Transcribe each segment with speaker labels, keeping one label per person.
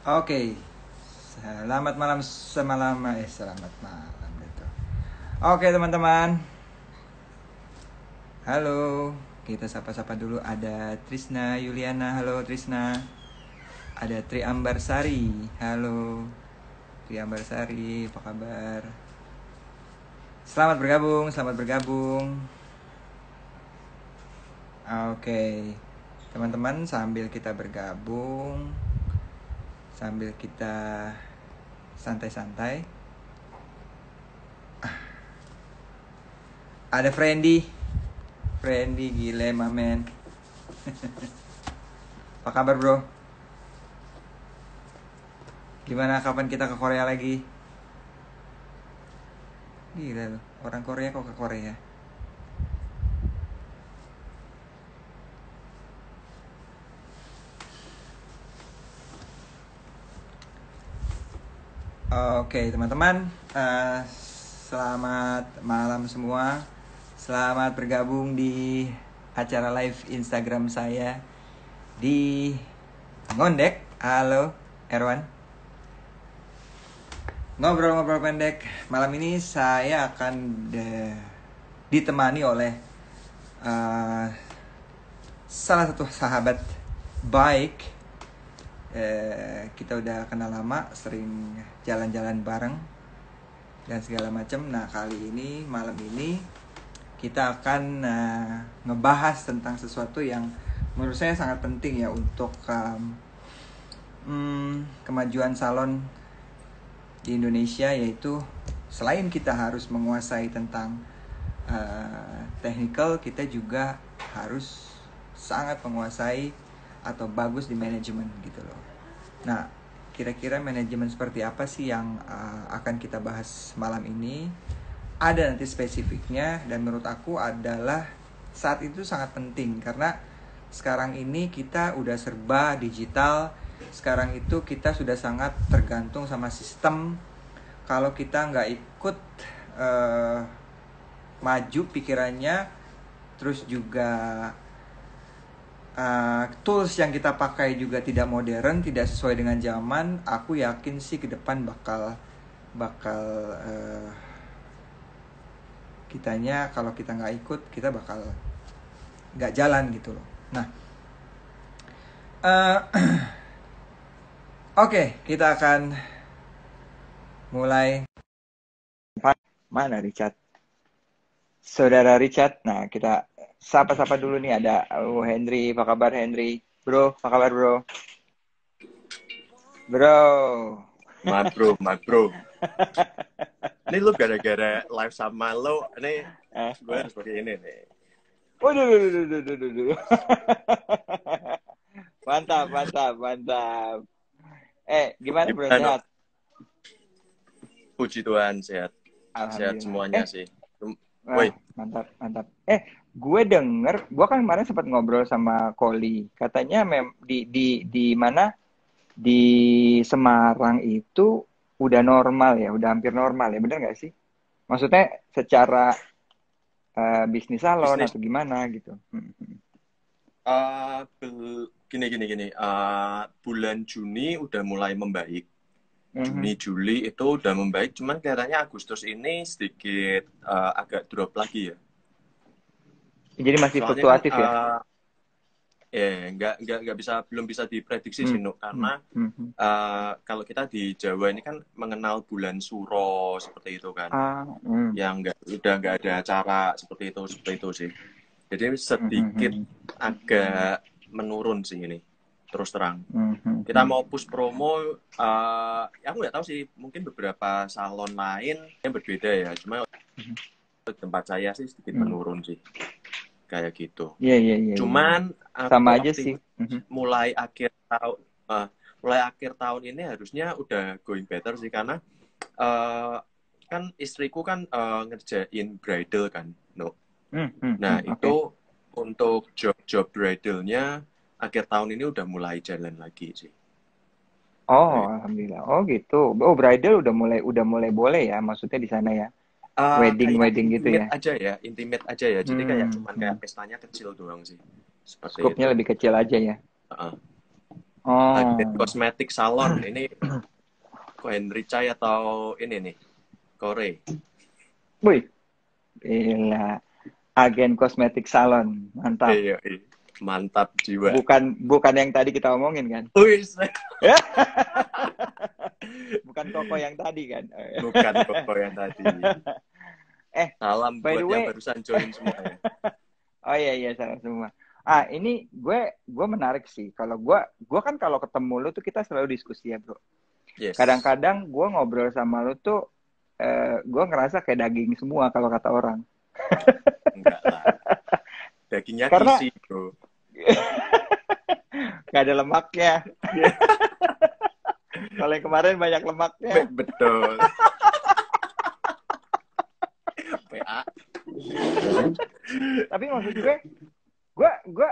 Speaker 1: Oke, selamat malam selamat malam gitu. Oke teman-teman, halo. Kita sapa-sapa dulu. Ada Trisna Yuliana, halo Trisna. Ada Tri Ambarsari, halo Tri Ambarsari, apa kabar? Selamat bergabung, selamat bergabung. Oke, teman-teman, sambil kita bergabung, sambil kita santai-santai, ada Friendly gile mamen. Apa kabar bro? Gimana, kapan kita ke Korea lagi? Gila loh, orang Korea kok ke Korea. Oke teman-teman, selamat malam semua. Selamat bergabung di acara live Instagram saya di Ngondek. Halo Erwan. Ngobrol-ngobrol pendek. Malam ini saya akan ditemani oleh salah satu sahabat baik. Kita udah kenal lama, sering jalan-jalan bareng dan segala macam. Nah kali ini, malam ini kita akan ngebahas tentang sesuatu yang menurut saya sangat penting ya untuk kemajuan salon di Indonesia, yaitu selain kita harus menguasai tentang technical, kita juga harus sangat menguasai atau bagus di manajemen gitu loh. Nah, kira-kira manajemen seperti apa sih yang akan kita bahas malam ini? Ada nanti spesifiknya, dan menurut aku adalah saat itu sangat penting karena sekarang ini kita udah serba digital. Sekarang itu kita sudah sangat tergantung sama sistem. Kalau kita nggak ikut maju pikirannya, terus juga tools yang kita pakai juga tidak modern, tidak sesuai dengan zaman, aku yakin sih ke depan bakal kitanya, kalau kita nggak ikut, kita bakal nggak jalan gitu loh. Nah, oke, kita akan mulai. Mana Richard? Saudara Richard. Nah, kita sapa-sapa dulu nih. Ada Henry. Apa kabar Henry? Bro, apa kabar bro? Bro.
Speaker 2: Mat bro. Ini lu gara-gara live sama lo, ini gue harus pakai ini nih.
Speaker 1: Waduh. Mantap. Gimana bro, sehat?
Speaker 2: Puji Tuhan, sehat. Sehat semuanya sih.
Speaker 1: Woi. Mantap. Gue denger, gue kan kemarin sempat ngobrol sama Koli. Katanya di mana? Di Semarang itu udah normal ya, udah hampir normal ya, bener nggak sih? Maksudnya secara bisnis salon atau gimana gitu?
Speaker 2: Gini. Bulan Juni udah mulai membaik. Juni, Juli itu udah membaik, cuman kelihatannya Agustus ini sedikit agak drop lagi ya.
Speaker 1: Jadi masih fluktuatif ya?
Speaker 2: Belum bisa diprediksi sih, Nuk, karena kalau kita di Jawa ini kan mengenal bulan Suro seperti itu kan, yang udah nggak ada acara seperti itu sih. Jadi sedikit agak menurun sih ini, terus terang. Kita mau push promo, aku nggak tahu sih, mungkin beberapa salon lain yang berbeda ya, cuma tempat saya sih sedikit menurun sih. Kayak gitu.
Speaker 1: Iya.
Speaker 2: Cuman
Speaker 1: sama aja sih.
Speaker 2: Mulai akhir tahun ini harusnya udah going better sih, karena kan istriku kan ngerjain bridal kan, no. Nah itu untuk job bridalnya akhir tahun ini udah mulai jalan lagi sih.
Speaker 1: Oh, alhamdulillah. Oh gitu. Oh, bridal udah mulai boleh ya, maksudnya di sana ya. Wedding gitu ya.
Speaker 2: Intimate aja ya. Jadi kayak cuman kayak pestanya kecil doang sih. Seperti
Speaker 1: skopnya
Speaker 2: itu.
Speaker 1: Lebih kecil aja ya.
Speaker 2: Agen kosmetik salon ini kok Henry Chai atau ini nih Kore.
Speaker 1: Wih, gila. Agen kosmetik salon, mantap.
Speaker 2: Iya. Mantap jiwa.
Speaker 1: Bukan yang tadi kita omongin kan?
Speaker 2: Wis.
Speaker 1: Bukan Koko yang tadi kan?
Speaker 2: Bukan Koko yang tadi. Salam buat yang barusan join semua ya.
Speaker 1: Oh iya salam semua. Ini gue menarik sih. Kalau gue kan kalau ketemu lu tuh kita selalu diskusi ya, bro.
Speaker 2: Yes.
Speaker 1: Kadang-kadang gue ngobrol sama lu tuh gue ngerasa kayak daging semua kalau kata orang.
Speaker 2: Enggak lah. Dagingnya
Speaker 1: karena
Speaker 2: isi, bro.
Speaker 1: Gak ada lemaknya. Kalau yang kemarin banyak lemaknya.
Speaker 2: Betul. PA.
Speaker 1: Tapi maksud gue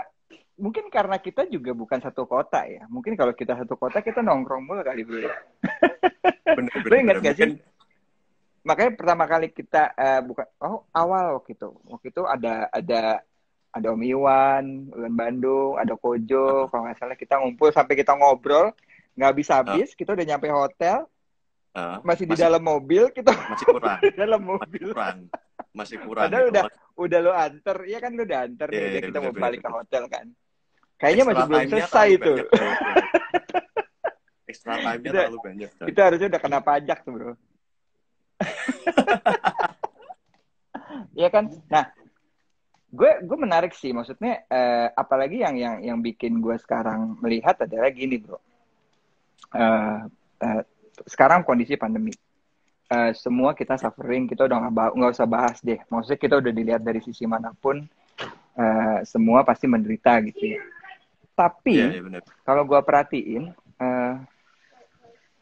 Speaker 1: mungkin karena kita juga bukan satu kota ya. Mungkin kalau kita satu kota kita nongkrong mulu kali, bro.
Speaker 2: Bener.
Speaker 1: Lu ingat gak sih? Makanya pertama kali kita awal waktu itu ada Om Iwan Bandung, ada Kojo, kalau nggak salah kita ngumpul sampai kita ngobrol nggak habis, kita udah nyampe hotel, masih di dalam mobil, kita
Speaker 2: masih kurang
Speaker 1: di dalam mobil,
Speaker 2: masih kurang.
Speaker 1: Padahal udah lo anter, ya kan lo udah anter, udah kita mau balik ke hotel kan, kayaknya masih belum selesai itu.
Speaker 2: Extra time-nya terlalu banyak.
Speaker 1: Kita harusnya udah kena pajak tuh, bro. Iya kan? Nah, gue menarik sih, maksudnya apalagi yang bikin gue sekarang melihat adalah gini, bro. Sekarang kondisi pandemi, semua kita suffering, kita udah nggak usah bahas deh. Maksudnya kita udah dilihat dari sisi manapun, semua pasti menderita gitu ya. Tapi kalau gue perhatiin,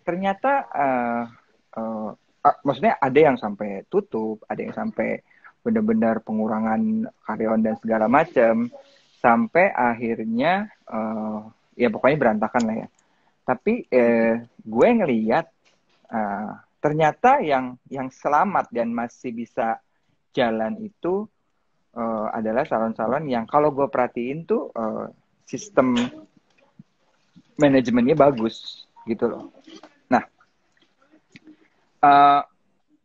Speaker 1: ternyata maksudnya ada yang sampai tutup, ada yang sampai benar-benar pengurangan karyawan dan segala macam, sampai akhirnya ya pokoknya berantakan lah ya. Tapi gue ngelihat ternyata yang selamat dan masih bisa jalan itu adalah salon-salon yang kalau gue perhatiin tuh sistem manajemennya bagus gitu loh. Nah,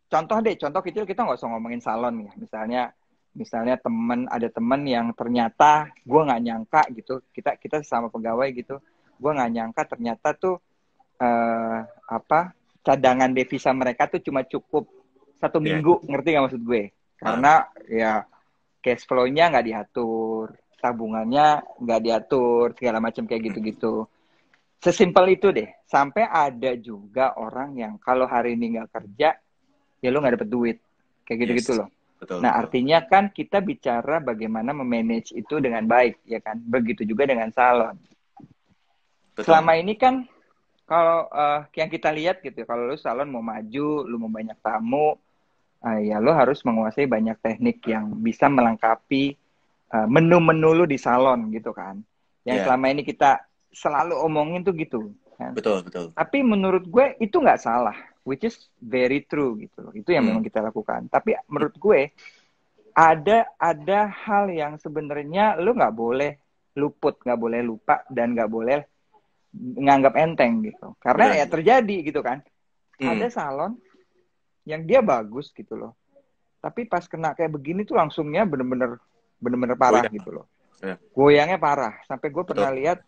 Speaker 1: contoh kecil, kita nggak usah ngomongin salon ya. Misalnya ada teman yang ternyata gue nggak nyangka gitu, kita sama pegawai gitu, gue nggak nyangka ternyata tuh cadangan devisa mereka tuh cuma cukup 1 minggu, ngerti nggak maksud gue? Karena ya cash flow-nya nggak diatur, tabungannya nggak diatur, segala macam kayak gitu-gitu. Sesimpel itu deh. Sampai ada juga orang yang kalau hari ini nggak kerja, ya lo nggak dapet duit. Kayak gitu-gitu loh.
Speaker 2: Betul,
Speaker 1: nah, artinya kan kita bicara bagaimana memanage itu dengan baik, ya kan? Begitu juga dengan salon. Betul. Selama ini kan, kalau yang kita lihat gitu, kalau lo salon mau maju, lo mau banyak tamu, ya lo harus menguasai banyak teknik yang bisa melengkapi menu-menu lo di salon gitu kan. Yang selama ini kita selalu omongin tuh gitu kan? Betul. Tapi menurut gue itu nggak salah, which is very true gitu loh. Itu yang memang kita lakukan. Tapi menurut gue ada hal yang sebenarnya lu nggak boleh luput, nggak boleh lupa, dan nggak boleh nganggap enteng gitu. Karena ya terjadi gitu kan. Ada salon yang dia bagus gitu loh, tapi pas kena kayak begini tuh langsungnya bener-bener parah gitu loh. Goyangnya parah. Sampai gue pernah lihat,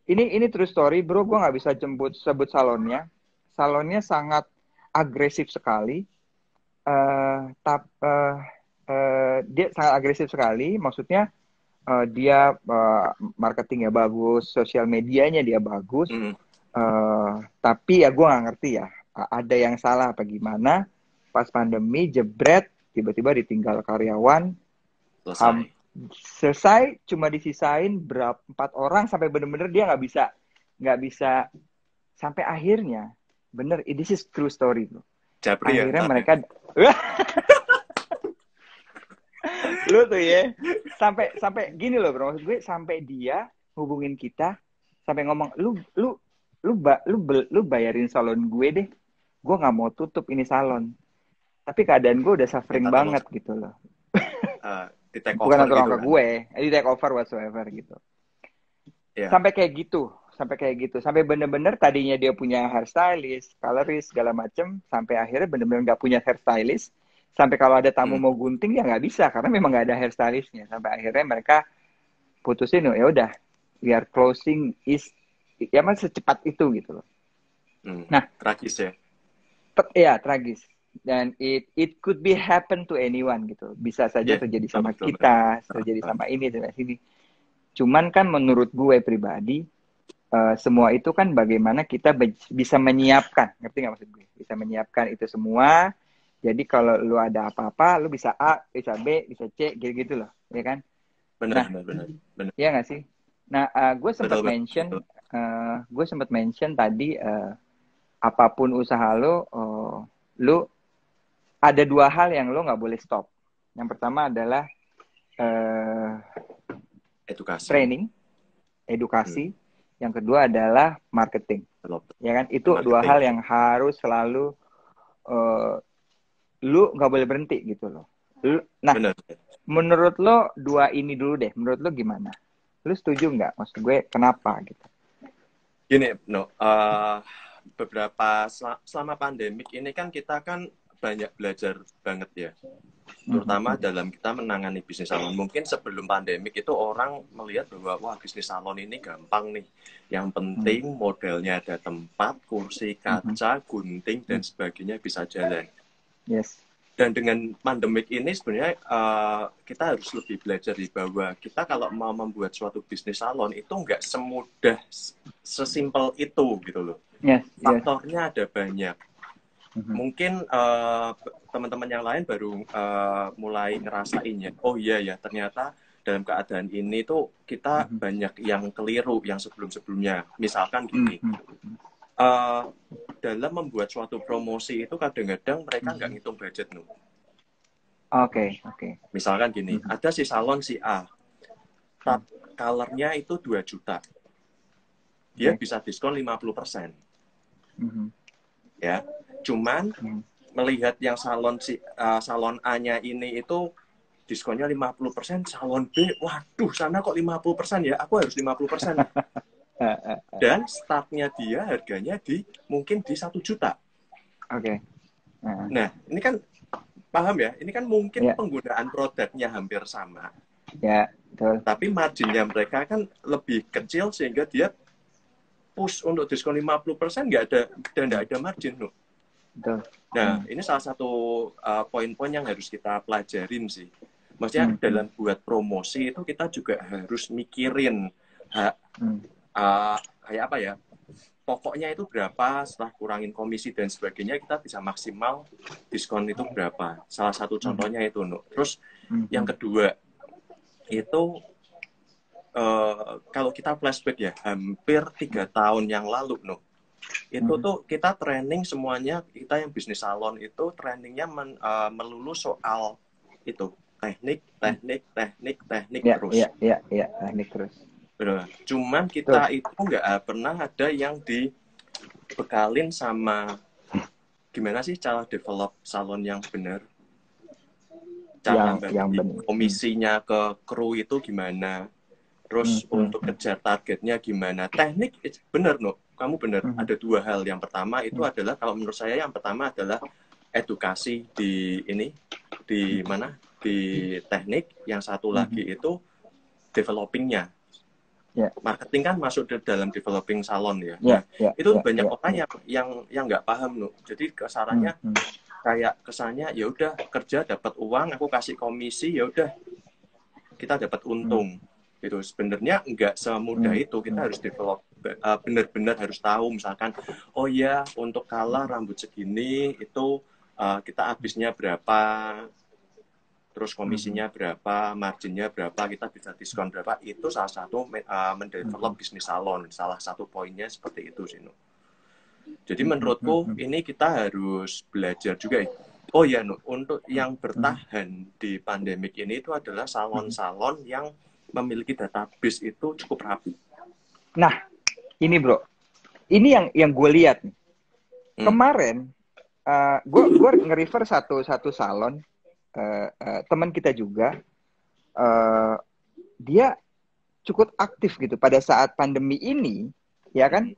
Speaker 1: ini true story bro, gue nggak bisa sebut salonnya. Salonnya sangat agresif sekali. Dia sangat agresif sekali, maksudnya dia marketingnya bagus, sosial medianya dia bagus. Tapi ya gue nggak ngerti ya, ada yang salah apa gimana. Pas pandemi jebret, tiba-tiba ditinggal karyawan. Selesai cuma disisain 4 orang, sampai bener-bener dia nggak bisa sampai akhirnya. Bener, this is true story bro. Akhirnya mereka lu tuh ya, sampai gini loh bro, maksud gue sampai dia hubungin kita, sampai ngomong lu bayarin salon gue deh, gue nggak mau tutup ini salon, tapi keadaan gue udah suffering banget gitu loh. Bukan tolong ke gue, di take over whatsoever gitu. Sampai kayak gitu, sampai kayak gitu. Sampai bener-bener tadinya dia punya hairstylist, colorist, segala macem. Sampai akhirnya bener-bener nggak punya hairstylist. Sampai kalau ada tamu mau gunting ya nggak bisa karena memang nggak ada hairstylistnya. Sampai akhirnya mereka putusin, ya udah, biar closing ya mas secepat itu gitu loh. Nah,
Speaker 2: tragis ya.
Speaker 1: Ya tragis. Dan it could be happen to anyone gitu. Bisa saja terjadi sama kita, terjadi sama ini dan sini. Cuman kan menurut gue pribadi, semua itu kan bagaimana kita bisa menyiapkan, ngerti nggak maksud gue? Bisa menyiapkan itu semua. Jadi kalau lu ada apa-apa, lu bisa A, bisa B, bisa C, gitu-gitu loh, ya kan?
Speaker 2: Benar.
Speaker 1: Iya nggak sih? Nah, gue sempat mention tadi, apapun usaha lo, lu ada 2 hal yang lo nggak boleh stop. Yang pertama adalah edukasi. Yang kedua adalah marketing. Ya kan? Itu 2 hal yang harus selalu lu nggak boleh berhenti gitu loh. Nah, menurut lo 2 ini dulu deh. Menurut lo gimana? Lu setuju nggak? Maksud gue kenapa gitu?
Speaker 2: Gini, selama pandemik ini kan kita kan banyak belajar banget ya, terutama dalam kita menangani bisnis salon. Mungkin sebelum pandemik itu orang melihat bahwa wah bisnis salon ini gampang nih, yang penting modelnya ada tempat, kursi, kaca, gunting dan sebagainya bisa jalan.
Speaker 1: Yes.
Speaker 2: Dan dengan pandemik ini sebenarnya kita harus lebih belajar bahwa kita kalau mau membuat suatu bisnis salon itu nggak semudah sesimpel itu gitu loh. Faktornya ada banyak. Mungkin teman-teman yang lain baru mulai ngerasainnya. Oh iya ya, ternyata dalam keadaan ini tuh kita banyak yang keliru yang sebelum-sebelumnya. Misalkan gini, dalam membuat suatu promosi itu kadang-kadang mereka nggak ngitung budget.
Speaker 1: Oke.
Speaker 2: Misalkan gini, ada si salon si A, colornya itu 2 juta. Dia bisa diskon 50%. Ya, cuman melihat yang salon A-nya ini itu diskonnya 50%, salon B, waduh sana kok 50% ya, aku harus 50%. Dan startnya dia harganya mungkin di 1 juta.
Speaker 1: Oke.
Speaker 2: Nah, ini kan paham ya, ini kan mungkin penggunaan produknya hampir sama.
Speaker 1: Ya, betul.
Speaker 2: Tapi marginnya mereka kan lebih kecil sehingga dia push untuk diskon 50% nggak ada margin loh.
Speaker 1: Betul.
Speaker 2: Nah, ini salah satu poin-poin yang harus kita pelajarin sih. Maksudnya dalam buat promosi itu kita juga harus mikirin kayak apa ya, pokoknya itu berapa, setelah kurangin komisi dan sebagainya kita bisa maksimal diskon itu berapa. Salah satu contohnya itu, Terus yang kedua itu kalau kita flashback ya, hampir 3 tahun yang lalu, itu tuh kita training semuanya, kita yang bisnis salon itu trainingnya melulu soal itu teknik terus.
Speaker 1: Iya, teknik terus.
Speaker 2: Benar. Cuman kita itu nggak pernah ada yang dibekalin sama gimana sih cara develop salon yang benar, cara bagi komisinya ke kru itu gimana. Terus untuk kejar targetnya gimana? Teknik bener, kamu bener. Ada 2 hal. Yang pertama itu adalah, kalau menurut saya yang pertama adalah edukasi di teknik. Yang satu lagi itu developingnya. Marketing kan masuk dalam developing salon ya. Itu banyak orang yang nggak paham, Jadi kesarannya kayak kesannya ya udah kerja dapat uang, aku kasih komisi, ya udah kita dapat untung. Itu sebenarnya nggak semudah itu. Kita harus develop, benar-benar harus tahu, misalkan oh ya untuk color rambut segini itu kita habisnya berapa, terus komisinya berapa, marginnya berapa, kita bisa diskon berapa. Itu salah satu mendevelop bisnis salon, salah satu poinnya seperti itu sih. Jadi menurutku ini kita harus belajar juga ya. Oh ya, untuk yang bertahan di pandemik ini itu adalah salon-salon yang memiliki database itu cukup rapi.
Speaker 1: Nah, ini bro, ini yang gue lihat nih. Kemarin, gue nge-refer satu salon, teman kita juga, dia cukup aktif gitu pada saat pandemi ini, ya kan?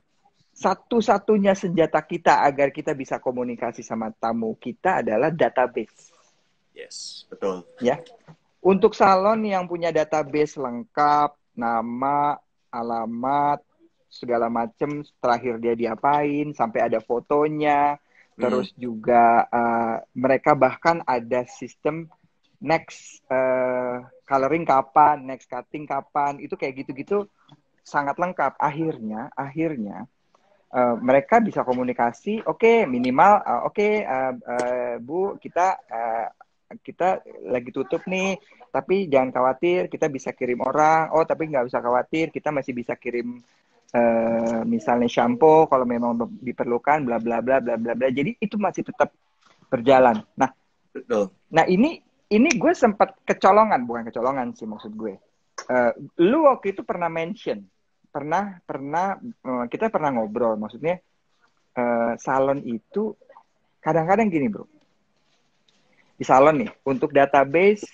Speaker 1: Satu-satunya senjata kita agar kita bisa komunikasi sama tamu kita adalah database.
Speaker 2: Yes, betul.
Speaker 1: Ya. Untuk salon yang punya database lengkap, nama, alamat, segala macam, terakhir dia diapain, sampai ada fotonya, terus juga mereka bahkan ada sistem next coloring kapan, next cutting kapan, itu kayak gitu-gitu sangat lengkap. Akhirnya mereka bisa komunikasi, oke, minimal, Bu, kita lagi tutup nih, tapi jangan khawatir, kita bisa kirim orang. Oh, tapi nggak usah khawatir, kita masih bisa kirim misalnya shampoo kalau memang diperlukan, bla bla bla bla bla bla. Jadi itu masih tetap berjalan. Nah,
Speaker 2: betul.
Speaker 1: Nah ini gue sempat bukan kecolongan sih maksud gue. Lu waktu itu pernah mention, kita pernah ngobrol, maksudnya salon itu kadang-kadang gini bro. Di salon nih, untuk database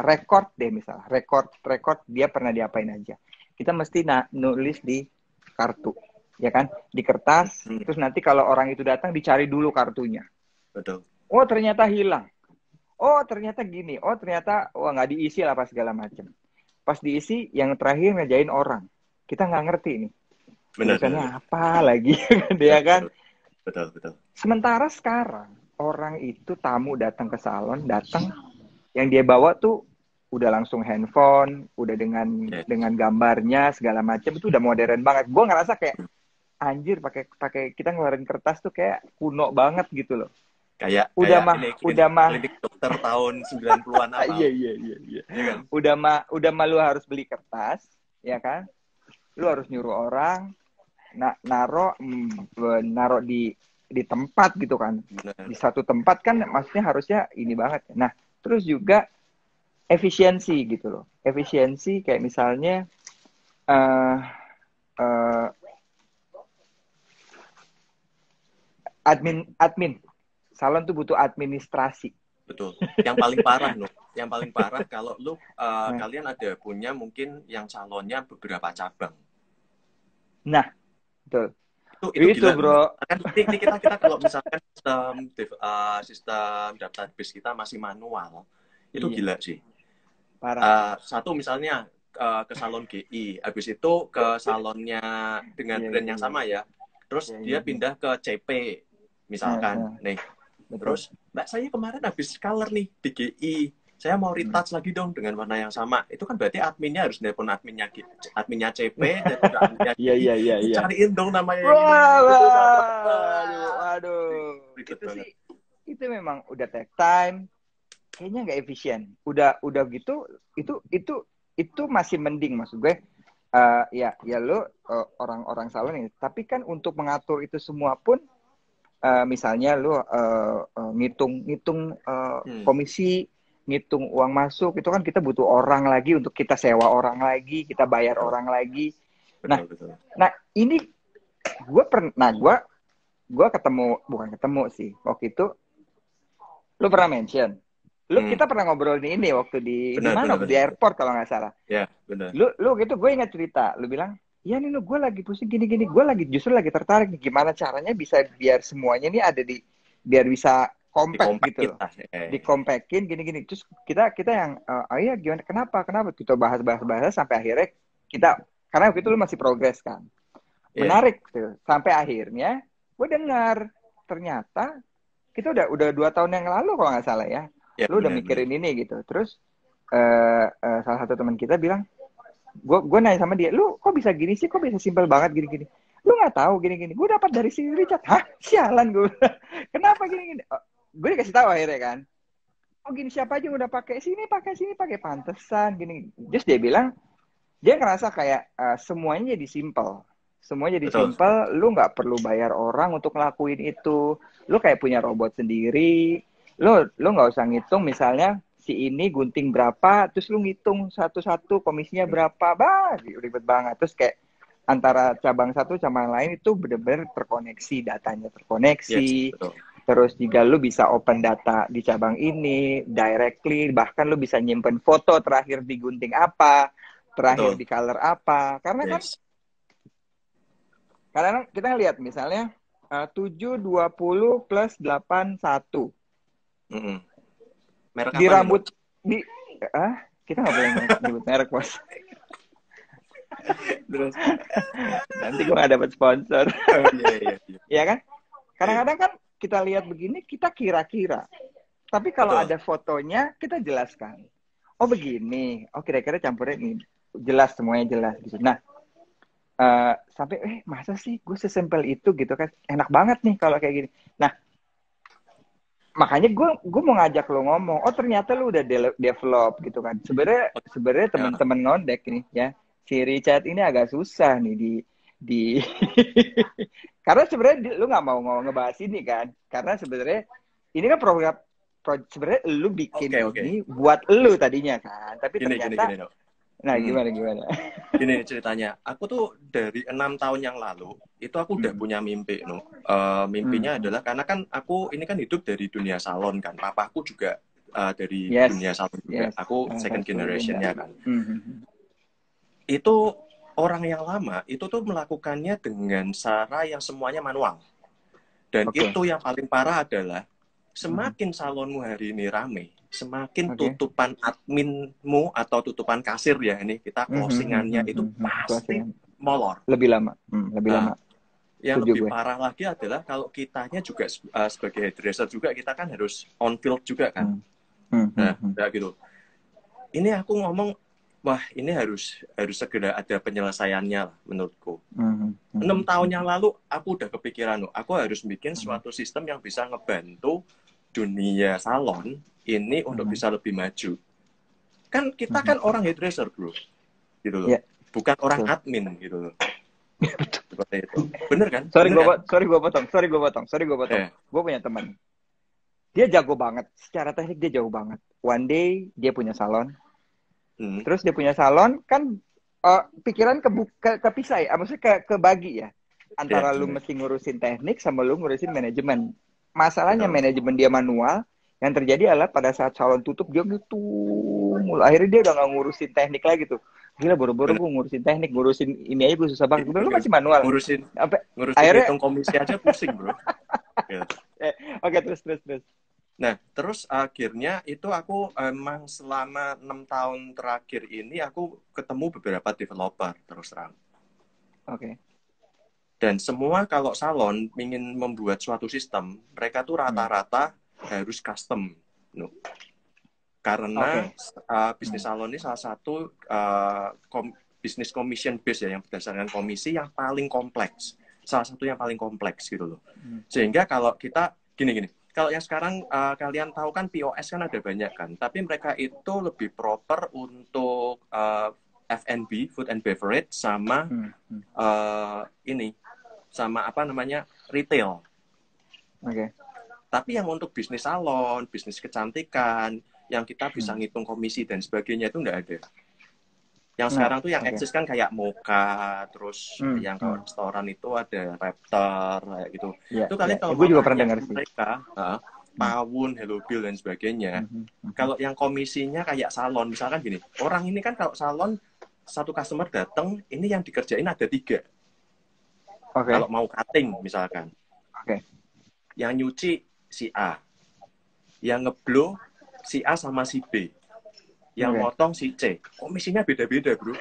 Speaker 1: record deh misalnya, record dia pernah diapain aja. Kita mesti nulis di kartu, ya kan? Di kertas, terus nanti kalau orang itu datang dicari dulu kartunya.
Speaker 2: Betul.
Speaker 1: Oh ternyata hilang. Oh ternyata gini. Oh ternyata nggak diisi lah apa segala macam. Pas diisi, yang terakhir ngerjain orang. Kita nggak ngerti nih. Tulisannya apa lagi, ya kan?
Speaker 2: Betul.
Speaker 1: Sementara sekarang orang itu tamu datang ke salon, yang dia bawa tuh udah langsung handphone, udah dengan gambarnya segala macam, itu udah modern banget. Gue ngerasa kayak anjir pakai kita ngeluarin kertas tuh kayak kuno banget gitu loh.
Speaker 2: Kayak klinik dokter tahun 90-an apa.
Speaker 1: Iya. Ya kan? Udah mah lu harus beli kertas, ya kan? Lu harus nyuruh orang naro di tempat gitu kan. Bener. Di satu tempat kan maksudnya harusnya ini banget. Nah, terus juga efisiensi gitu loh. Efisiensi kayak misalnya admin. Salon tuh butuh administrasi.
Speaker 2: Betul. Yang paling parah loh. Yang paling parah kalau lu kalian ada punya mungkin yang salonnya beberapa cabang.
Speaker 1: Nah, betul.
Speaker 2: Itu gila, bro. Kan ini kita kalau misalkan sistem database kita masih manual, itu gila sih.
Speaker 1: Parah.
Speaker 2: Satu misalnya ke salon GI, habis itu ke salonnya dengan brand yang sama ya. Terus dia pindah ke CP, misalkan, nih. Terus, Mbak saya kemarin habis color nih di GI. Saya mau retouch lagi dong dengan warna yang sama. Itu kan berarti adminnya harus nelpon adminnya CP dan juga adminnya GI.
Speaker 1: Iya.
Speaker 2: Cariin dong namanya
Speaker 1: yang ini.
Speaker 2: Aduh.
Speaker 1: Itu sih, itu memang udah take time. Kayaknya nggak efisien. Udah gitu, itu masih mending maksud gue. Ya lo orang-orang salon ini. Tapi kan untuk mengatur itu semua pun, misalnya lo ngitung komisi, ngitung uang masuk, itu kan kita butuh orang lagi untuk kita sewa orang lagi, kita bayar orang lagi. Betul. Nah ini gue bukan ketemu sih waktu itu. Lo pernah mention, kita pernah ngobrol ini waktu di mana? Di airport kalau nggak salah.
Speaker 2: Ya, benar.
Speaker 1: Lu gitu, gue ingat cerita. Lu bilang, ya nih gue lagi pusing gini. Gue justru lagi tertarik nih. Gimana caranya bisa biar semuanya nih ada biar bisa compact gitu loh. Dikompakin gini. Terus kita yang, iya gimana? Kenapa? Kita bahas sampai akhirnya karena waktu itu lu masih progres kan. Menarik tuh. Sampai akhirnya gue dengar ternyata kita udah 2 tahun yang lalu kalau nggak salah ya. Lu udah mikirin ini gitu. Terus salah satu teman kita bilang, gue nanya sama dia, lu kok bisa gini sih, kok bisa simpel banget gini, lu nggak tahu gini, gue dapat dari si Richard. Hah, sialan gue. Kenapa gini? Gue dikasih tahu akhirnya kan, oh gini, siapa aja udah pakai pantesan gini. Terus dia bilang dia ngerasa kayak semuanya jadi simple, lu nggak perlu bayar orang untuk ngelakuin itu, lu kayak punya robot sendiri, lu nggak usah ngitung misalnya si ini gunting berapa, terus lu ngitung satu-satu komisinya berapa, ribet banget. Terus kayak antara cabang satu cabang lain itu benar-benar terkoneksi, datanya terkoneksi. Yes, terus juga lu bisa open data di cabang ini directly, bahkan lu bisa nyimpen foto terakhir digunting apa, terakhir di color apa, karena kan Karena kita lihat misalnya 720 plus 81.
Speaker 2: Merek
Speaker 1: di
Speaker 2: apa
Speaker 1: rambut nih, kita nggak boleh nyebut merek, Bos.
Speaker 2: Terus
Speaker 1: nanti gue nggak dapat sponsor.
Speaker 2: Iya.
Speaker 1: Ya kan? Kadang-kadang kan kita lihat begini, kita kira-kira. Tapi kalau ada fotonya, kita jelaskan. Oh begini, oh kira-kira campurnya ini. Jelas, semuanya jelas. Gitu. Nah, sampai, masa sih gue sesimpel itu gitu kan. Enak banget nih kalau kayak gini. Nah, makanya gue mau ngajak lo ngomong. Oh ternyata lo udah develop gitu kan. Sebenarnya teman-teman ngondek nih ya. Si Richard ini agak susah nih di karena sebenarnya lu nggak mau ngebahas ini kan. Karena sebenarnya ini kan program sebenarnya lu bikin ini buat lu tadinya kan. Tapi ternyata
Speaker 2: gini,
Speaker 1: nah gimana
Speaker 2: gini ceritanya, aku tuh dari 6 tahun yang lalu itu aku udah punya mimpi. Mimpinya adalah karena kan aku ini kan hidup dari dunia salon kan, papaku juga dari dunia salon juga, aku second generationnya kan. Itu orang yang lama itu tuh melakukannya dengan cara yang semuanya manual, dan itu yang paling parah adalah semakin salonmu hari ini rame, semakin tutupan adminmu atau tutupan kasir ya ini kita closingannya itu pasti molor.
Speaker 1: Lebih lama. Lama.
Speaker 2: Yang lebih parah lagi adalah kalau kitanya juga sebagai hairdresser juga kita kan harus on field juga kan. Nah, gitu. Ini aku ngomong, wah ini harus segera ada penyelesaiannya lah menurutku. 6 tahun yang lalu aku udah kepikiran, aku harus bikin suatu sistem yang bisa ngebantu dunia salon ini untuk bisa lebih maju. Kan kita kan orang hairdresser, bro, gitu loh. Bukan orang admin gitu loh. Seperti itu. Bener kan?
Speaker 1: Sorry gue potong. Gue punya teman. Dia jago banget. Secara teknik dia jauh banget. One day dia punya salon. Terus dia punya salon kan pikiran kepisah ya. Maksudnya kebagi ya. Antara lu mesti ngurusin teknik sama lu ngurusin manajemen. Masalahnya manajemen dia manual. Yang terjadi adalah pada saat salon tutup dia gitu. Akhirnya dia udah gak ngurusin teknik lagi tuh. Gila boro-boro gue ngurusin teknik, ngurusin ini aja gue susah banget. Gue lu masih manual.
Speaker 2: Ngurusin
Speaker 1: akhirnya
Speaker 2: hitung komisi aja pusing, bro.
Speaker 1: Oke, terus.
Speaker 2: Nah, terus akhirnya itu aku emang selama 6 tahun terakhir ini aku ketemu beberapa developer terus terang. Dan semua kalau salon ingin membuat suatu sistem, mereka tuh rata-rata harus custom. Karena bisnis salon ini salah satu bisnis commission based ya, yang berdasarkan komisi yang paling kompleks. Salah satu yang paling kompleks gitu loh. Sehingga kalau kita, gini. Kalau yang sekarang kalian tahu kan POS kan ada banyak kan. Tapi mereka itu lebih proper untuk F&B, food and beverage, sama sama retail. Tapi yang untuk bisnis salon, bisnis kecantikan, yang kita bisa ngitung komisi dan sebagainya itu nggak ada. Yang sekarang tuh yang eksis kan kayak Mocha, terus yang kalau restoran itu ada Raptor kayak gitu. Itu kalian kalau
Speaker 1: gue juga pernah dengar sih.
Speaker 2: Mereka Pawun, Hello Bill dan sebagainya. Kalau yang komisinya kayak salon, misalkan gini, orang ini kan kalau salon satu customer datang, ini yang dikerjain ada 3. Kalau mau cutting misalkan, yang nyuci si A, yang ngeblow si A sama si B, yang motong si C. Komisinya beda-beda, bro.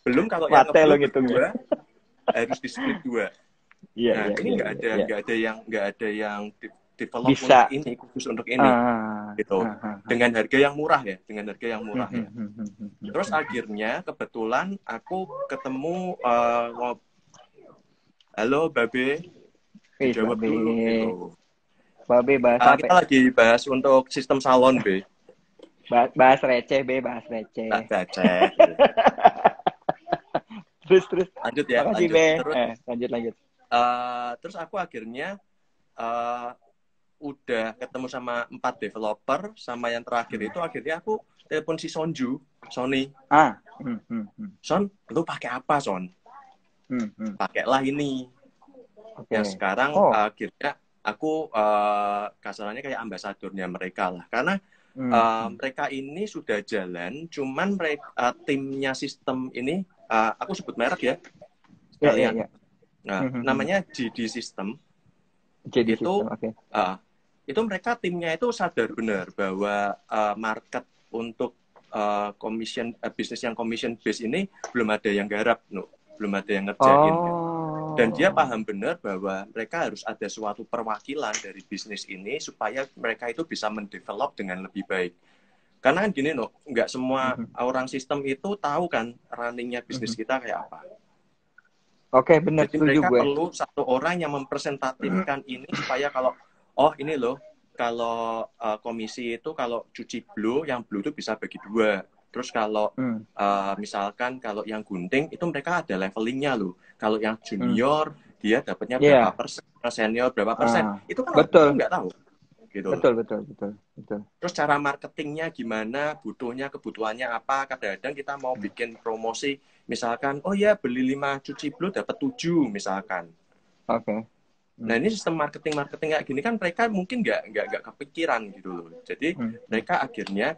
Speaker 2: Belum kalau yang ngeblow 2 harus di split 2. Ini nggak ada yang develop untuk ini, khusus untuk ini, gitu. Dengan harga yang murah ya, Terus akhirnya kebetulan aku ketemu halo Babe, jawab dulu gitu.
Speaker 1: Babe bahas apa?
Speaker 2: Kita lagi bahas untuk sistem salon, Be.
Speaker 1: Bahas receh, Be, bahas receh. Terus.
Speaker 2: Lanjut ya,
Speaker 1: makasih,
Speaker 2: lanjut.
Speaker 1: Be.
Speaker 2: Terus,
Speaker 1: lanjut.
Speaker 2: Terus aku akhirnya udah ketemu sama 4 developer, sama yang terakhir itu akhirnya aku telepon si Sony. Son, lu pakai apa, Son? Pakailah ini. Yang sekarang akhirnya aku kasarannya kayak ambasadornya mereka lah, karena mereka ini sudah jalan, cuman mereka timnya sistem ini aku sebut merek ya, sekalian. Nah, namanya GD System.
Speaker 1: GD
Speaker 2: itu
Speaker 1: System,
Speaker 2: itu mereka timnya itu sadar benar bahwa market untuk bisnis yang commission base ini belum ada yang garap, belum ada yang ngerjain. Dan dia paham benar bahwa mereka harus ada suatu perwakilan dari bisnis ini supaya mereka itu bisa mendevelop dengan lebih baik. Karena kan gini, nggak semua orang sistem itu tahu kan runningnya bisnis kita kayak apa.
Speaker 1: Oke, benar.
Speaker 2: Jadi mereka perlu satu orang yang mempresentatifkan ini supaya kalau, oh ini loh, kalau komisi itu kalau cuci blue, yang blue itu bisa bagi 2. Terus kalau misalkan kalau yang gunting itu mereka ada levelingnya loh. Kalau yang junior dia dapatnya berapa persen, senior berapa persen. Itu kan orang nggak tahu. Gitu.
Speaker 1: Betul.
Speaker 2: Terus cara marketingnya gimana, kebutuhannya apa. Kadang-kadang kita mau bikin promosi, misalkan, oh ya beli 5 cuci blue dapat 7 misalkan.
Speaker 1: Oke.
Speaker 2: Nah ini sistem marketing kayak gini kan mereka mungkin nggak kepikiran gitu loh. Jadi mereka akhirnya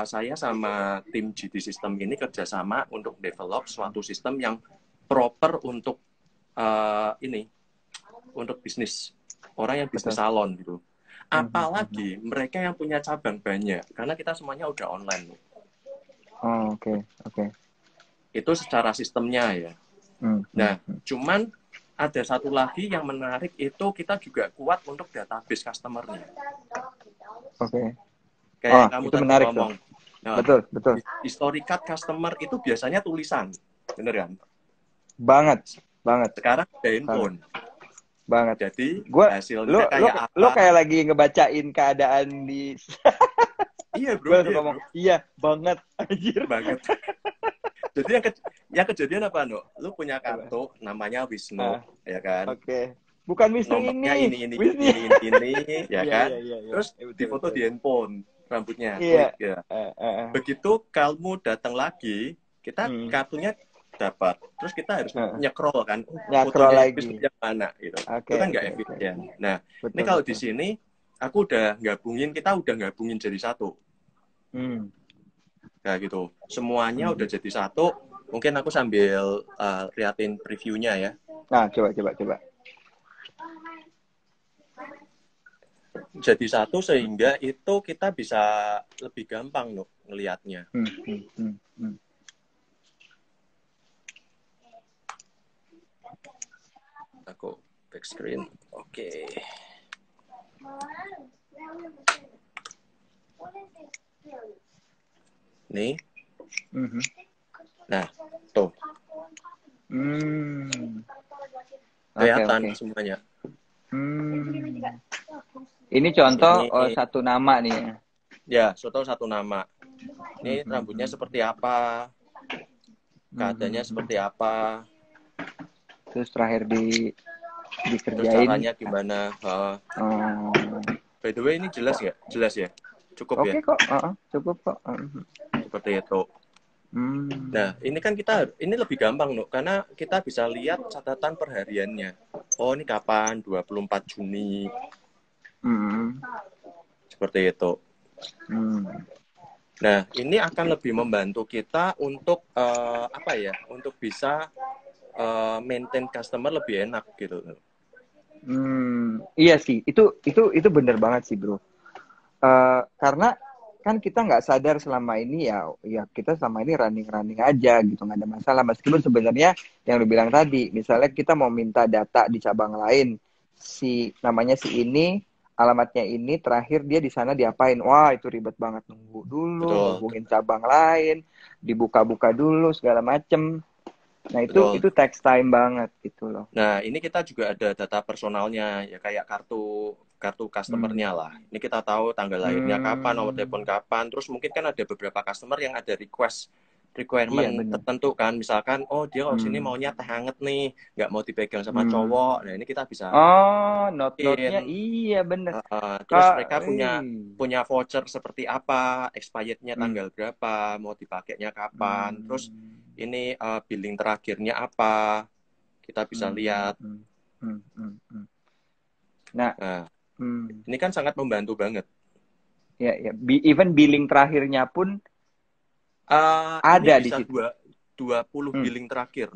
Speaker 2: saya sama tim GD System ini kerjasama untuk develop suatu sistem yang proper untuk untuk bisnis orang yang bisnis salon gitu. Apalagi mereka yang punya cabang banyak karena kita semuanya udah online.
Speaker 1: Oke.
Speaker 2: Itu secara sistemnya ya. Nah cuman ada satu lagi yang menarik itu kita juga kuat untuk database customer-nya.
Speaker 1: Oke.
Speaker 2: Kayak kamu tadi
Speaker 1: menarik,
Speaker 2: ngomong.
Speaker 1: Nah, betul.
Speaker 2: Historical customer itu biasanya tulisan, bener kan?
Speaker 1: Banget.
Speaker 2: Sekarang ada handphone.
Speaker 1: Banget.
Speaker 2: Jadi
Speaker 1: hasilnya kayak apa? Lo kayak lagi ngebacain keadaan di.
Speaker 2: Iya bro.
Speaker 1: Iya banget, anjir.
Speaker 2: Banget. Jadi yang kejadian apa, Lu punya kartu namanya Wisnu, ya kan?
Speaker 1: Oke. Bukan Wisnu ini.
Speaker 2: Ini, ya kan? Terus difoto di handphone rambutnya.
Speaker 1: Iya.
Speaker 2: Ya. Begitu kamu datang lagi, kita kartunya dapat. Terus kita harus nyekrol kan,
Speaker 1: fotonya lagi
Speaker 2: yang mana gitu. Itu kan nggak efisien. Nah, ini kalau di sini aku udah gabungin jadi satu. Kayak gitu. Semuanya udah jadi satu. Mungkin aku sambil liatin previewnya ya.
Speaker 1: Nah, coba.
Speaker 2: Jadi satu sehingga itu kita bisa lebih gampang ngelihatnya. Aku back screen. Oke. Nih. Nah, tuh. Kelihatan semuanya.
Speaker 1: Ini contoh satu nama nih ya.
Speaker 2: Ya, contoh satu nama. Ini rambutnya seperti apa? Keadaannya seperti apa?
Speaker 1: Terus terakhir dikerjain.
Speaker 2: Terus caranya gimana? By the way, ini jelas ya? Jelas ya? Cukup ya?
Speaker 1: Oke kok, cukup kok.
Speaker 2: Seperti itu. Nah, ini kan ini lebih gampang, karena kita bisa lihat catatan perhariannya. Oh, ini kapan? 24 Juni. Seperti itu. Nah, ini akan lebih membantu kita untuk untuk bisa maintain customer lebih enak gitu.
Speaker 1: Iya sih, itu bener banget sih bro. Karena kan kita nggak sadar selama ini ya kita selama ini running aja gitu, nggak ada masalah. Meskipun sebenarnya yang lu bilang tadi, misalnya kita mau minta data di cabang lain, namanya ini, alamatnya ini, terakhir dia di sana diapain? Wah itu ribet banget, nunggu dulu, hubungin cabang lain, dibuka-buka dulu segala macem. Nah itu text time banget gitu loh.
Speaker 2: Nah ini kita juga ada data personalnya ya, kayak kartu customernya lah. Ini kita tahu tanggal lahirnya kapan, nomor telepon kapan. Terus mungkin kan ada beberapa customer yang ada requirement tertentu kan. Misalkan dia kalau sini maunya teh hangat nih, nggak mau dipegang sama cowok. Nah ini kita bisa.
Speaker 1: Note-nya iya bener.
Speaker 2: Terus mereka punya voucher seperti apa, expirednya tanggal berapa, mau dipakainya kapan. Terus ini billing terakhirnya apa, kita bisa lihat. Nah, ini kan sangat membantu banget.
Speaker 1: Ya. Even billing terakhirnya pun ada di situ.
Speaker 2: 20 billing terakhir,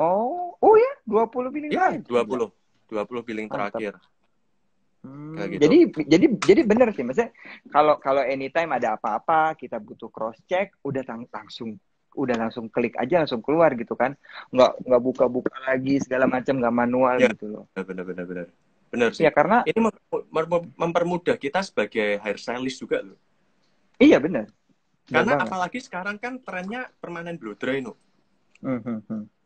Speaker 3: Oh ya, 20 billing
Speaker 2: Ya,
Speaker 3: terakhir.
Speaker 2: 20 billing terakhir.
Speaker 3: Gitu. Jadi bener sih, maksudnya kalau anytime ada apa-apa kita butuh cross check, udah langsung klik aja langsung keluar gitu kan, nggak buka-buka lagi segala macam, nggak manual
Speaker 2: ya,
Speaker 3: gitu loh.
Speaker 2: Benar sih.
Speaker 3: Ya karena
Speaker 2: ini mempermudah kita sebagai hairstylist juga loh.
Speaker 3: Iya benar.
Speaker 2: Karena apalagi sekarang kan trennya permanen blow dry no.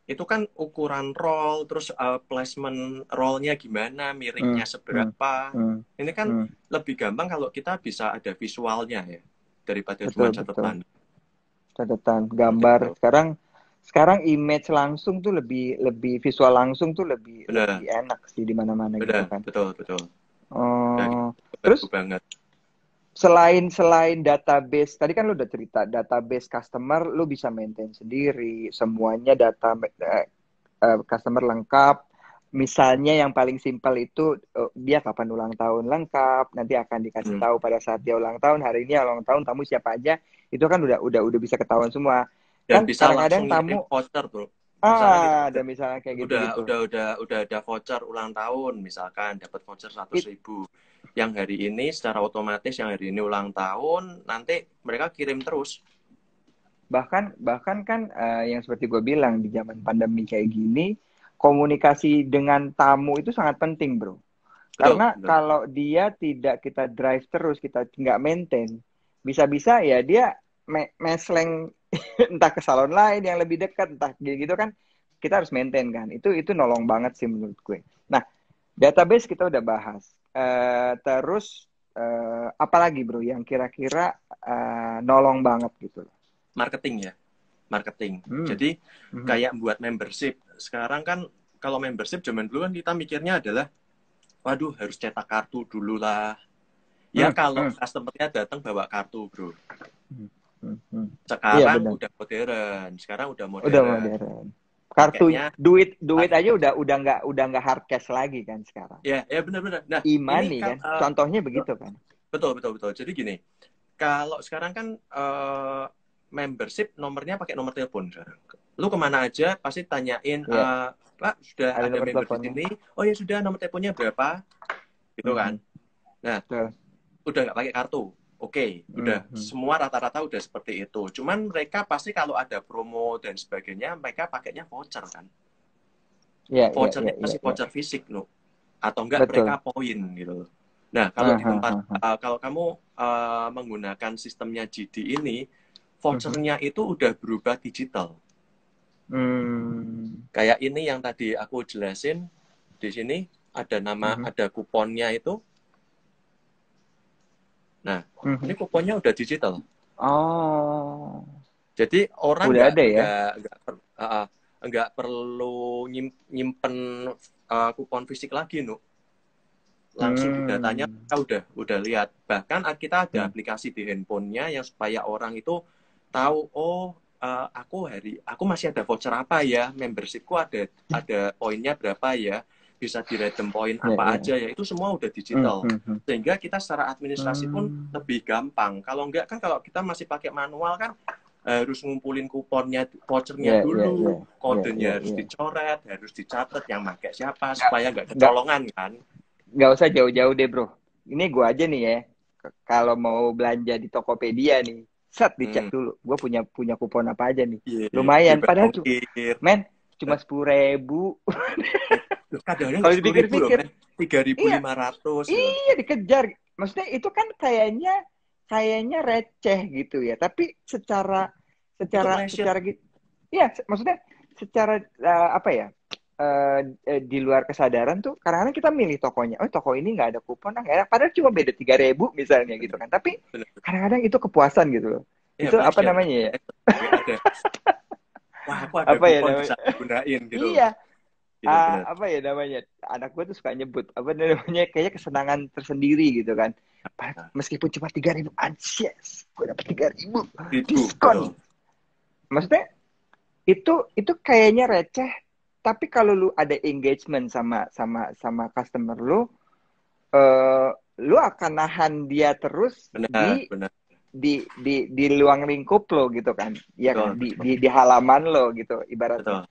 Speaker 2: Itu kan ukuran roll, terus placement rollnya gimana, miringnya seberapa. Ini kan lebih gampang kalau kita bisa ada visualnya ya, daripada cuma catatan.
Speaker 3: Catatan, gambar. Sekarang image langsung tuh lebih visual langsung tuh lebih enak sih di mana-mana gitu kan.
Speaker 2: Betul.
Speaker 3: Terus
Speaker 2: banget.
Speaker 3: Selain database, tadi kan lu udah cerita database customer, lu bisa maintain sendiri, semuanya data customer lengkap. Misalnya yang paling simpel itu dia kapan ulang tahun lengkap, nanti akan dikasih tahu pada saat dia ulang tahun, hari ini ulang tahun tamu siapa aja, itu kan udah bisa ketahuan semua.
Speaker 2: Dan
Speaker 3: kan
Speaker 2: bisa
Speaker 3: kadang-kadang
Speaker 2: langsung
Speaker 3: tamu
Speaker 2: voucher tuh.
Speaker 3: Ada misalnya kayak gitu.
Speaker 2: Udah ada voucher ulang tahun, misalkan dapat voucher 100.000. Yang hari ini secara otomatis yang hari ini ulang tahun, nanti mereka kirim terus.
Speaker 3: Bahkan kan yang seperti gue bilang di zaman pandemi kayak gini, komunikasi dengan tamu itu sangat penting, bro. Karena kalau dia tidak kita drive terus, kita nggak maintain, bisa-bisa ya dia mesleng entah ke salon lain yang lebih dekat, entah gitu kan, kita harus maintain kan. Itu nolong banget sih menurut gue. Nah, database kita udah bahas. Terus apalagi bro yang kira-kira nolong banget gitu?
Speaker 2: Marketing. Jadi kayak buat membership. Sekarang kan kalau membership zaman dulu kan kita mikirnya adalah, waduh harus cetak kartu dulu lah. Ya kalau customer-nya datang bawa kartu bro. Sekarang udah modern. Udah modern.
Speaker 3: Kartu duit aja udah nggak hard cash lagi kan sekarang.
Speaker 2: Ya benar-benar. Nah,
Speaker 3: e-money kan, contohnya begitu kan.
Speaker 2: Betul. Jadi gini, kalau sekarang kan membership nomornya pakai nomor telepon sekarang. Lu kemana aja pasti tanyain, Pak sudah ada member di sini. Oh ya sudah, nomor teleponnya berapa? Gitu kan. Nah, udah nggak pakai kartu. Oke, udah semua rata-rata udah seperti itu. Cuman mereka pasti kalau ada promo dan sebagainya, mereka pakainya voucher kan. Vouchernya pasti voucher fisik loh. Atau enggak mereka poin gitu. Nah, kalau di tempat kalau kamu menggunakan sistemnya GD ini, vouchernya itu udah berubah digital. Kayak ini yang tadi aku jelasin di sini ada nama, ada kuponnya itu. Nah, ini kuponnya udah digital. Jadi orang nggak perlu nyimpen kupon fisik lagi, Nu. Langsung di datanya kita udah lihat. Bahkan kita ada aplikasi di handphonenya yang supaya orang itu tahu, aku masih ada voucher apa ya, membershipku ada poinnya berapa ya, bisa di-redeem poin apa aja ya, itu semua udah digital. Sehingga kita secara administrasi pun lebih gampang. Kalau enggak kan kalau kita masih pakai manual kan harus ngumpulin kuponnya, vouchernya dulu, kodenya harus dicoret, harus dicatat yang pakai siapa supaya nggak kecolongan kan.
Speaker 3: Nggak usah jauh-jauh deh bro. Ini gue aja nih ya, kalau mau belanja di Tokopedia nih, dicek dulu, gue punya kupon apa aja nih. Lumayan, padahal cuma 10.000.
Speaker 2: Kadang-kadang kalau dipikir-pikir 3.500.
Speaker 3: Iya, dikejar. Maksudnya itu kan kayaknya receh gitu ya, tapi secara gitu. Iya, maksudnya secara apa ya? Di luar kesadaran tuh kadang-kadang kita milih tokonya, toko ini nggak ada kupon, nggak ada, padahal cuma beda 3.000 misalnya gitu kan, tapi kadang-kadang itu kepuasan gitu loh. Ya, itu apa namanya ya?
Speaker 2: Wah, aku ada apa kupon ya bisa gunain gitu.
Speaker 3: Iya. Apa ya namanya? Anak gue tuh suka nyebut apa namanya, kayaknya kesenangan tersendiri gitu kan. Meskipun cuma 3.000, anjir, gue dapat 3.000 diskon. Maksudnya itu kayaknya receh. Tapi kalau lu ada engagement sama customer lu akan nahan dia terus di luang lingkup lo gitu kan, ya kan, di halaman lo gitu ibaratnya.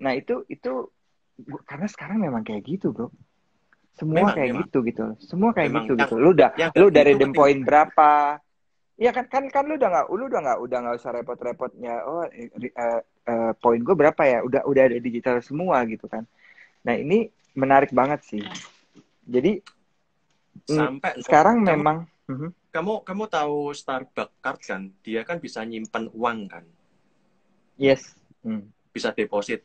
Speaker 3: Nah itu karena sekarang memang kayak gitu bro. Semua kayak
Speaker 2: memang.
Speaker 3: gitu. Semua kayak
Speaker 2: Memang
Speaker 3: gitu. Lu udah
Speaker 2: gitu
Speaker 3: redeem poin berapa? Iya kan lu udah nggak usah repot-repotnya. Oh poin gue berapa ya? Udah ada digital semua gitu kan. Nah ini menarik banget sih. Jadi
Speaker 2: sampai
Speaker 3: sekarang memang
Speaker 2: kamu tahu Starbucks card kan? Dia kan bisa nyimpen uang kan?
Speaker 3: Yes.
Speaker 2: Bisa deposit.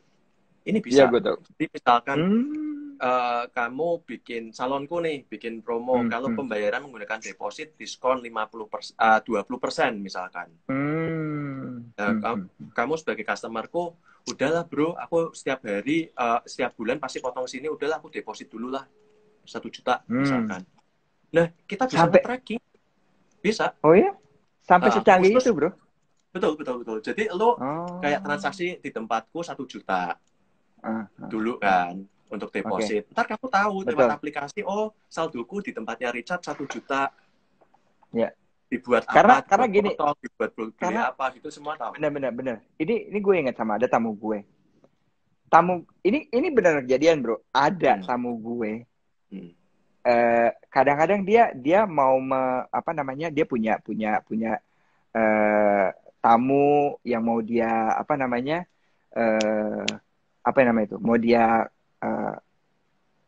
Speaker 2: Ini bisa.
Speaker 3: Iya, gue tahu.
Speaker 2: Jadi misalkan kamu bikin salonku nih, bikin promo. Kalau pembayaran menggunakan deposit, diskon 20% misalkan. Kamu sebagai customerku, udahlah bro, aku setiap hari, setiap bulan pasti potong sini, udahlah aku deposit dulu lah. 1 juta misalkan. Nah, kita bisa nge-tracking. Bisa.
Speaker 3: Oh ya? Sampai secanggih itu bro?
Speaker 2: Betul. Jadi lo kayak transaksi di tempatku 1 juta. Dulu kan untuk deposit. Ntar kamu tahu lewat aplikasi, oh saldoku di tempatnya Richard 1 juta.
Speaker 3: Ya.
Speaker 2: Dibuat
Speaker 3: karena
Speaker 2: apa?
Speaker 3: Gini.
Speaker 2: Dibuat beli apa gitu semua tahu.
Speaker 3: Benar. Ini gue ingat sama ada tamu gue. Ini benar kejadian bro. Ada tamu gue. Kadang-kadang dia mau dia punya tamu yang mau dia mau dia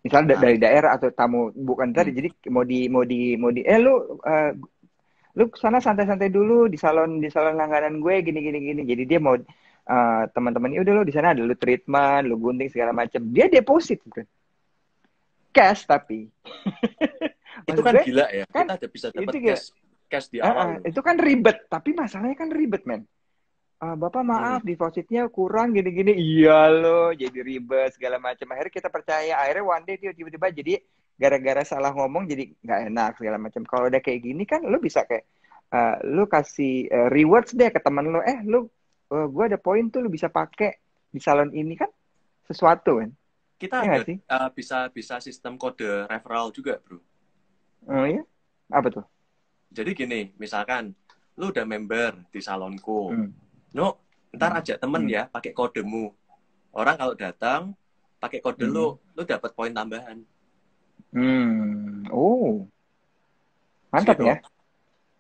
Speaker 3: misalnya dari daerah atau tamu bukan tadi, jadi lu sana santai-santai dulu di salon langganan gue gini. Jadi dia mau teman-temannya udah lo di sana ada lu treatment, lu gunting segala macam. Dia deposit gitu. Cash tapi.
Speaker 2: Itu kan gue, gila ya. Kan, kita bisa dapat cash di awal.
Speaker 3: Itu kan ribet, tapi masalahnya kan ribet, men. Bapak maaf depositnya kurang gini-gini. Iya loh, jadi ribet segala macam. Akhirnya kita percaya. Akhirnya one day dia tiba-tiba jadi gara-gara salah ngomong jadi nggak enak segala macam. Kalau udah kayak gini kan lu bisa kayak lu kasih rewards deh ke teman lu. Gue ada poin tuh lu bisa pakai di salon ini kan sesuatu kan.
Speaker 2: Kita bisa sistem kode referral juga, bro.
Speaker 3: Oh iya? Apa tuh?
Speaker 2: Jadi gini, misalkan lu udah member di salonku. Ntar ajak temen ya, pakai kodemu. Orang kalau datang, pakai kode lu dapat poin tambahan.
Speaker 3: Oh. Mantap gitu. Ya.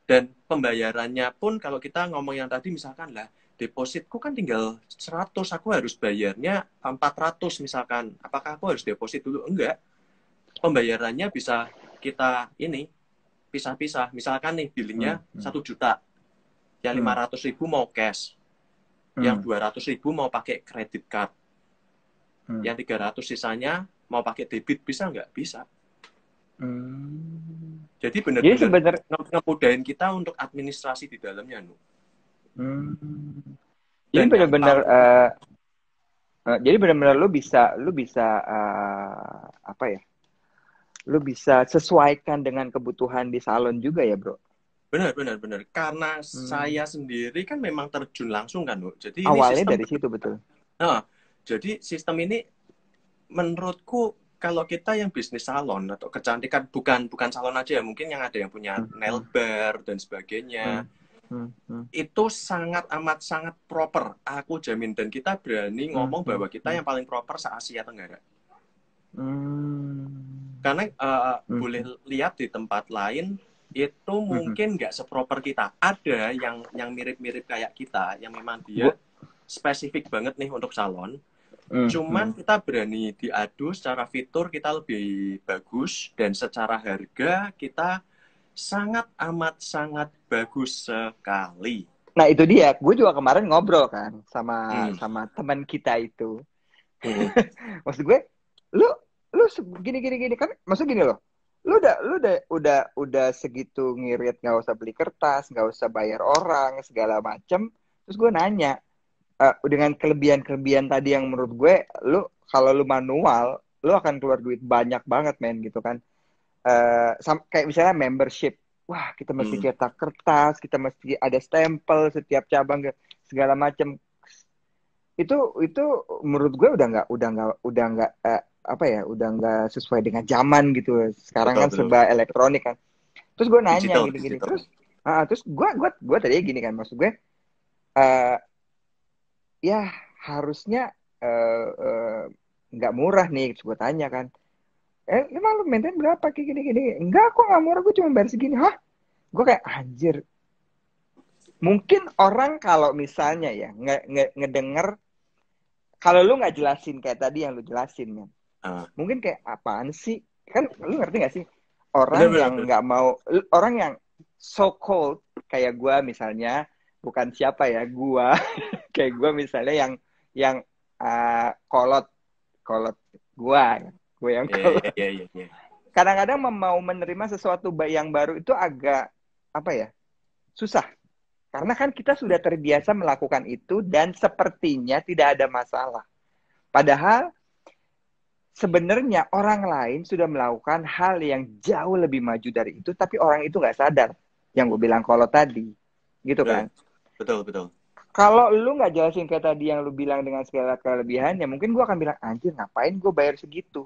Speaker 2: Dan pembayarannya pun kalau kita ngomong yang tadi misalkan lah, depositku kan tinggal 100, aku harus bayarnya 400 misalkan. Apakah aku harus deposit dulu? Enggak. Pembayarannya bisa kita pisah-pisah. Misalkan nih billingnya 1 juta. Yang 500.000 mau cash. Yang 200.000 mau pakai credit card. Yang 300 sisanya mau pakai debit, bisa nggak? Bisa. Jadi benar-benar ngemudahin kita untuk administrasi di dalamnya, Nu.
Speaker 3: Jadi benar-benar jadi benar-benar lu bisa lu bisa sesuaikan dengan kebutuhan di salon juga ya, bro.
Speaker 2: Benar. Karena saya sendiri kan memang terjun langsung kan, Bu. Jadi
Speaker 3: awalnya ini dari situ, betul.
Speaker 2: Nah, jadi sistem ini menurutku kalau kita yang bisnis salon atau kecantikan bukan salon aja ya, mungkin yang ada yang punya nail bar dan sebagainya. Itu sangat proper. Aku jamin, dan kita berani ngomong bahwa kita yang paling proper se-Asia Tenggara. Karena boleh lihat di tempat lain itu mungkin nggak seproper kita. Ada yang mirip-mirip kayak kita, yang memang dia spesifik banget nih untuk salon. Cuman kita berani diadu secara fitur kita lebih bagus, dan secara harga kita sangat bagus sekali.
Speaker 3: Nah itu dia, gue juga kemarin ngobrol kan sama teman kita itu. Maksud gue, lu gini kan, maksud gini loh. Lu udah segitu ngirit, nggak usah beli kertas, nggak usah bayar orang segala macem. Terus gue nanya, dengan kelebihan tadi yang menurut gue, kalau lu manual, lu akan keluar duit banyak banget, men, gitu kan. Kayak misalnya membership, wah kita mesti cetak kertas, kita mesti ada stempel setiap cabang segala macem. Itu menurut gue udah nggak sesuai dengan zaman gitu. Sekarang kan serba elektronik kan. Terus gue nanya gini. Terus gue tadi gini kan, maksud gue ya harusnya nggak murah nih. Terus gue tanya kan, emang lu maintain berapa kayak gini-gini? Enggak, kok nggak murah, gue cuma bayar segini. Hah? Gue kayak anjir. Mungkin orang kalau misalnya ya ngedenger, kalau lu nggak jelasin kayak tadi yang lu jelasin kan, mungkin kayak apaan sih? Kan lu ngerti nggak sih? Orang yang nggak mau, orang yang so cold kayak gue misalnya, bukan siapa ya, gue kayak gue misalnya yang kolot gue yang kolot. Kadang-kadang mau menerima sesuatu yang baru itu agak apa ya, susah. Karena kan kita sudah terbiasa melakukan itu dan sepertinya tidak ada masalah. Padahal sebenarnya orang lain sudah melakukan hal yang jauh lebih maju dari itu, tapi orang itu nggak sadar. Yang gue bilang kalau tadi, gitu kan?
Speaker 2: Betul.
Speaker 3: Kalau lu nggak jelasin kayak tadi yang lu bilang dengan segala kelebihannya, mungkin gue akan bilang, anjir ngapain gue bayar segitu?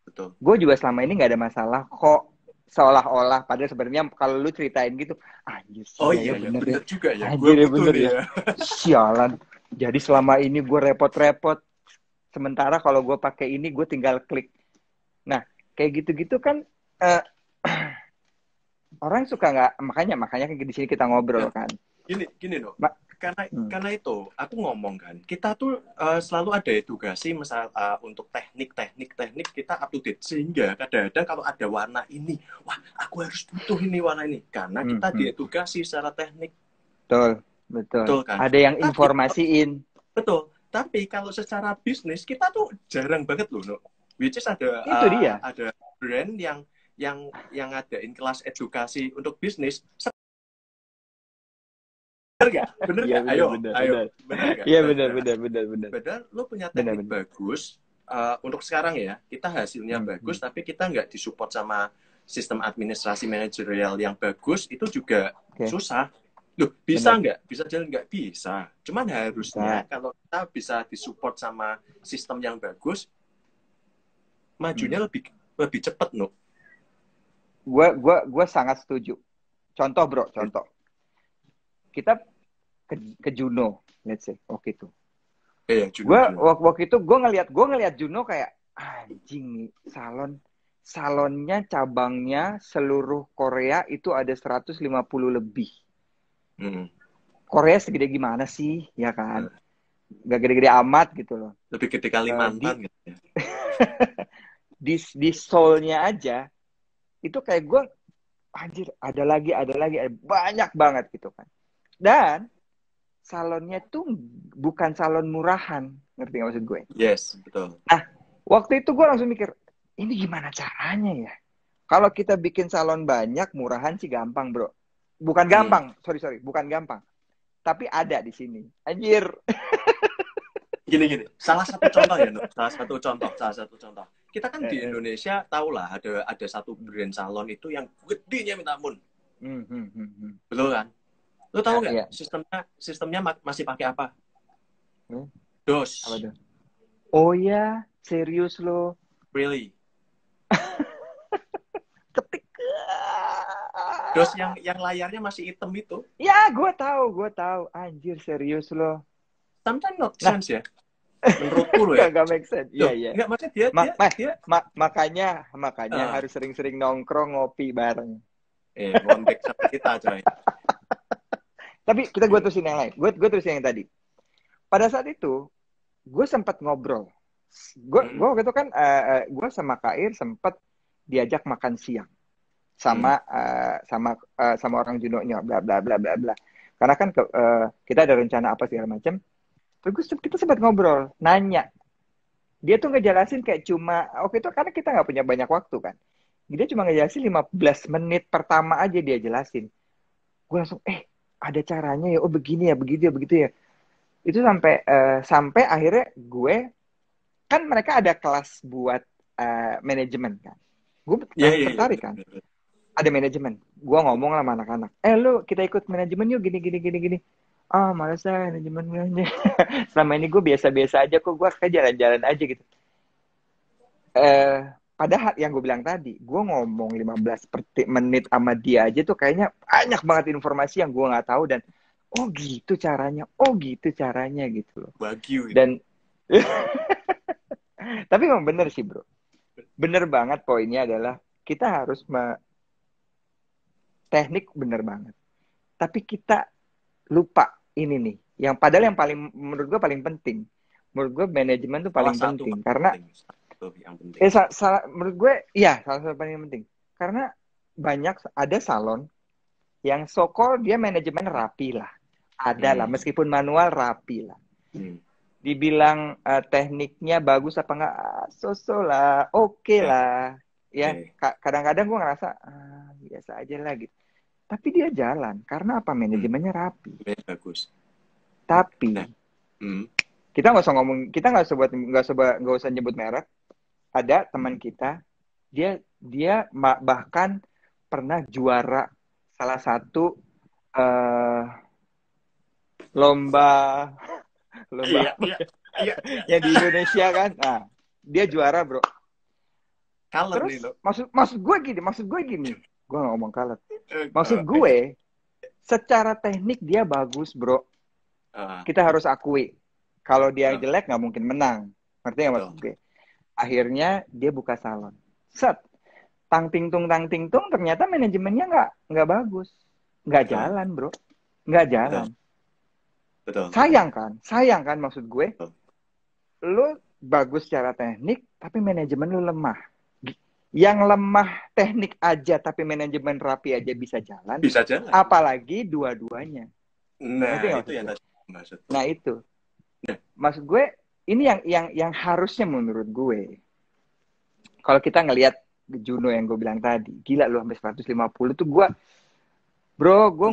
Speaker 2: Betul.
Speaker 3: Gue juga selama ini nggak ada masalah kok. Seolah-olah, padahal sebenarnya kalau lu ceritain gitu, anjir sih,
Speaker 2: bener juga ya.
Speaker 3: Anjir bener ya. Sialan. Jadi selama ini gue repot-repot. Sementara kalau gue pakai ini, gue tinggal klik. Nah, kayak gitu-gitu kan orang suka nggak, makanya di sini kita ngobrol kan.
Speaker 2: Gini loh. Karena itu aku ngomong kan, kita tuh selalu ada edukasi misal untuk teknik kita up to date, sehingga kadang-kadang kalau ada warna ini, wah aku harus butuh ini warna ini karena kita diedukasi secara teknik.
Speaker 3: Betul kan? Ada yang informasiin.
Speaker 2: Betul. Tapi kalau secara bisnis kita tuh jarang banget loh, which is ada brand yang adain kelas edukasi untuk bisnis. Bener nggak? Ayo.
Speaker 3: Iya bener.
Speaker 2: Bener, lo punya teknik bagus untuk sekarang ya. Kita hasilnya bagus, tapi kita nggak disupport sama sistem administrasi manajerial yang bagus, itu juga susah. Loh, bisa nggak? Bisa jalan nggak? Bisa. Cuman harusnya kalau kita bisa disupport sama sistem yang bagus, majunya lebih cepat, no.
Speaker 3: Gue sangat setuju. Contoh bro. Kita ke Juno, let's say, waktu itu. Waktu itu gue ngeliat Juno kayak anjing nih, salonnya cabangnya seluruh Korea itu ada 150 lebih. Korea segede gimana sih, ya kan? Gak gede-gede amat gitu loh.
Speaker 2: Lebih gede Kalimantan gitu ya.
Speaker 3: Di Seoul-nya aja itu kayak gue anjir, ada lagi banyak banget gitu kan. Dan salonnya tuh bukan salon murahan, ngerti gak maksud gue?
Speaker 2: Yes, betul.
Speaker 3: Nah, waktu itu gue langsung mikir, ini gimana caranya ya? Kalau kita bikin salon banyak, murahan sih gampang, bro. Bukan gampang, sorry, bukan gampang. Tapi ada di sini. Anjir.
Speaker 2: Gini. Salah satu contoh ya, Nuk. Salah satu contoh. Kita kan di Indonesia tahulah ada satu brand salon itu yang gedenya minta ampun. Betul kan? Lo tahu nggak sistemnya masih pakai apa? DOS.
Speaker 3: Apa itu? Oh ya, serius lo?
Speaker 2: Really?
Speaker 3: Ketik.
Speaker 2: DOS yang layarnya masih hitam itu?
Speaker 3: Ya, gue tahu. Anjir, serius lo?
Speaker 2: Sometimes not sense ya. Menurutku lo ya.
Speaker 3: Gak make sense. Iya.
Speaker 2: Nggak, maksudnya dia
Speaker 3: makanya harus sering-sering nongkrong ngopi bareng.
Speaker 2: Ngontek sama kita coy.
Speaker 3: Tapi gue terusin yang lain. Gue terusin yang tadi. Pada saat itu, gue sempat ngobrol. Gue waktu itu kan, gue sama Kair sempat diajak makan siang sama orang Juno-nya, bla bla bla bla bla. Karena kan kita ada rencana apa segala macam. Terus kita sempat ngobrol, nanya. Dia tuh ngejelasin kayak cuma, waktu itu karena kita nggak punya banyak waktu kan. Dia cuma ngejelasin 15 menit pertama aja dia jelasin. Gue langsung, ada caranya ya, begini ya, begitu ya. Itu sampai akhirnya gue, kan mereka ada kelas buat manajemen kan. Gue tertarik kan. Ada manajemen. Gue ngomong sama anak-anak, lu kita ikut manajemen yuk, gini. Malas lah manajemennya. Selama ini gue biasa-biasa aja kok, gue kayak jalan-jalan aja gitu. Padahal yang gue bilang tadi, gue ngomong 15 menit sama dia aja tuh kayaknya banyak banget informasi yang gue nggak tahu dan gitu caranya gitu loh.
Speaker 2: Wagyu.
Speaker 3: Dan Tapi memang bener sih bro, bener banget poinnya adalah kita harus teknik bener banget, tapi kita lupa ini nih, yang padahal yang paling menurut gue paling penting, menurut gue manajemen tuh paling penting karena
Speaker 2: yang penting.
Speaker 3: Menurut gue iya salah satu paling penting karena banyak ada salon yang sokol dia manajemen rapi lah, ada lah meskipun manual rapi lah. Dibilang tekniknya bagus apa enggak, so-so lah, oke lah. Ya, kadang-kadang gue ngerasa biasa aja lah gitu. Tapi dia jalan karena apa? Manajemennya rapi.
Speaker 2: Bagus.
Speaker 3: Tapi kita nggak usah ngomong, kita nggak usah nyebut merek. Ada teman kita, dia bahkan pernah juara salah satu lomba yang di Indonesia kan. Nah, dia juara bro.
Speaker 2: Color
Speaker 3: terus
Speaker 2: nih, lo.
Speaker 3: maksud gue gini, gue gak ngomong color. Maksud gue secara teknik dia bagus bro. Kita harus akui kalau dia jelek nggak mungkin menang, ngerti nggak maksud gue? Akhirnya dia buka salon, tang ting tung ternyata manajemennya nggak bagus, nggak jalan bro, nggak jalan.
Speaker 2: Betul.
Speaker 3: Sayang kan maksud gue. Lu bagus secara teknik tapi manajemen lu lemah. Yang lemah teknik aja tapi manajemen rapi aja bisa jalan.
Speaker 2: Bisa jalan.
Speaker 3: Apalagi dua-duanya.
Speaker 2: Nah, itu yang maksud.
Speaker 3: Nah, itu. Maksud gue ini yang harusnya menurut gue. Kalau kita ngelihat Juno yang gue bilang tadi, gila lu sampai 150 tuh gue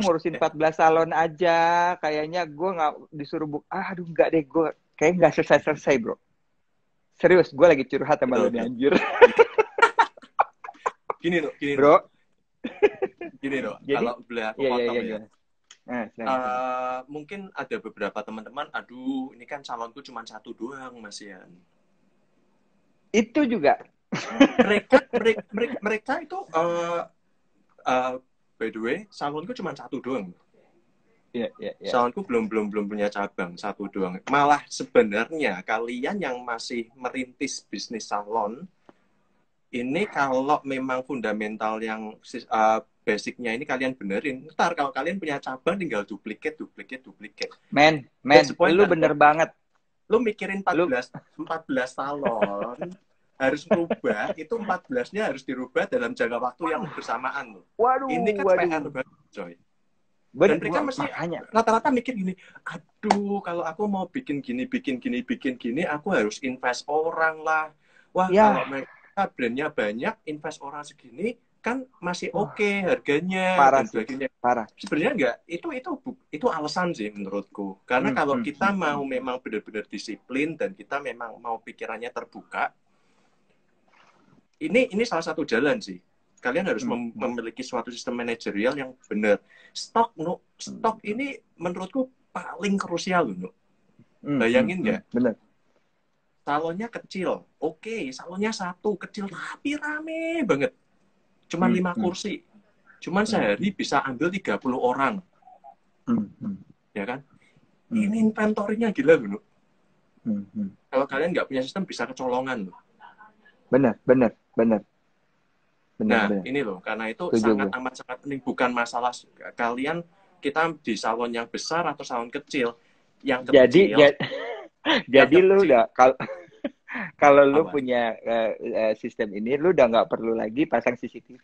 Speaker 3: ngurusin 14 salon aja, kayaknya gue nggak disuruh aduh nggak deh, gue kayak nggak selesai bro. Serius, gue lagi curhat sama lu nih anjir.
Speaker 2: Gini
Speaker 3: bro.
Speaker 2: Gini loh, kalau boleh aku potong ya. Mungkin ada beberapa teman-teman, aduh ini kan salonku cuma satu doang Mas Ian.
Speaker 3: Itu juga.
Speaker 2: mereka itu by the way, salonku cuma satu doang.
Speaker 3: Iya.
Speaker 2: Salonku belum punya cabang, satu doang. Malah sebenarnya kalian yang masih merintis bisnis salon, ini kalau memang fundamental yang basicnya ini kalian benerin, ntar kalau kalian punya cabang tinggal duplikat.
Speaker 3: Men, lu bener banget.
Speaker 2: Lu mikirin 14 salon, harus merubah, itu 14-nya harus dirubah dalam jangka waktu yang bersamaan loh.
Speaker 3: Waduh,
Speaker 2: ini kan PR banget, coy. Dan mereka mesti rata-rata mikir gini, aduh kalau aku mau bikin gini, aku harus invest orang lah. Wah, kalau mereka brandnya banyak, invest orang segini, kan masih oke harganya
Speaker 3: parah
Speaker 2: dan sebagainya.
Speaker 3: Parah.
Speaker 2: Sebenarnya enggak, itu alasan sih menurutku. Karena kalau kita mau memang benar-benar disiplin dan kita memang mau pikirannya terbuka, ini salah satu jalan sih. Kalian harus memiliki suatu sistem manajerial yang benar. Stok ini menurutku paling krusial loh. Bayangin nggak?
Speaker 3: Benar.
Speaker 2: Salonnya kecil, oke, salonnya satu kecil tapi rame banget. Cuman 5 kursi. Cuman sehari bisa ambil 30 orang. Ya kan? Ini inventorinya gila loh. Kalau kalian nggak punya sistem bisa kecolongan loh.
Speaker 3: Benar.
Speaker 2: Ini loh, karena itu sangat penting. Bukan masalah kalian kita di salon yang besar atau salon kecil. Yang kecil.
Speaker 3: Jadi lu udah kalau lu punya sistem ini, lu udah nggak perlu lagi pasang CCTV.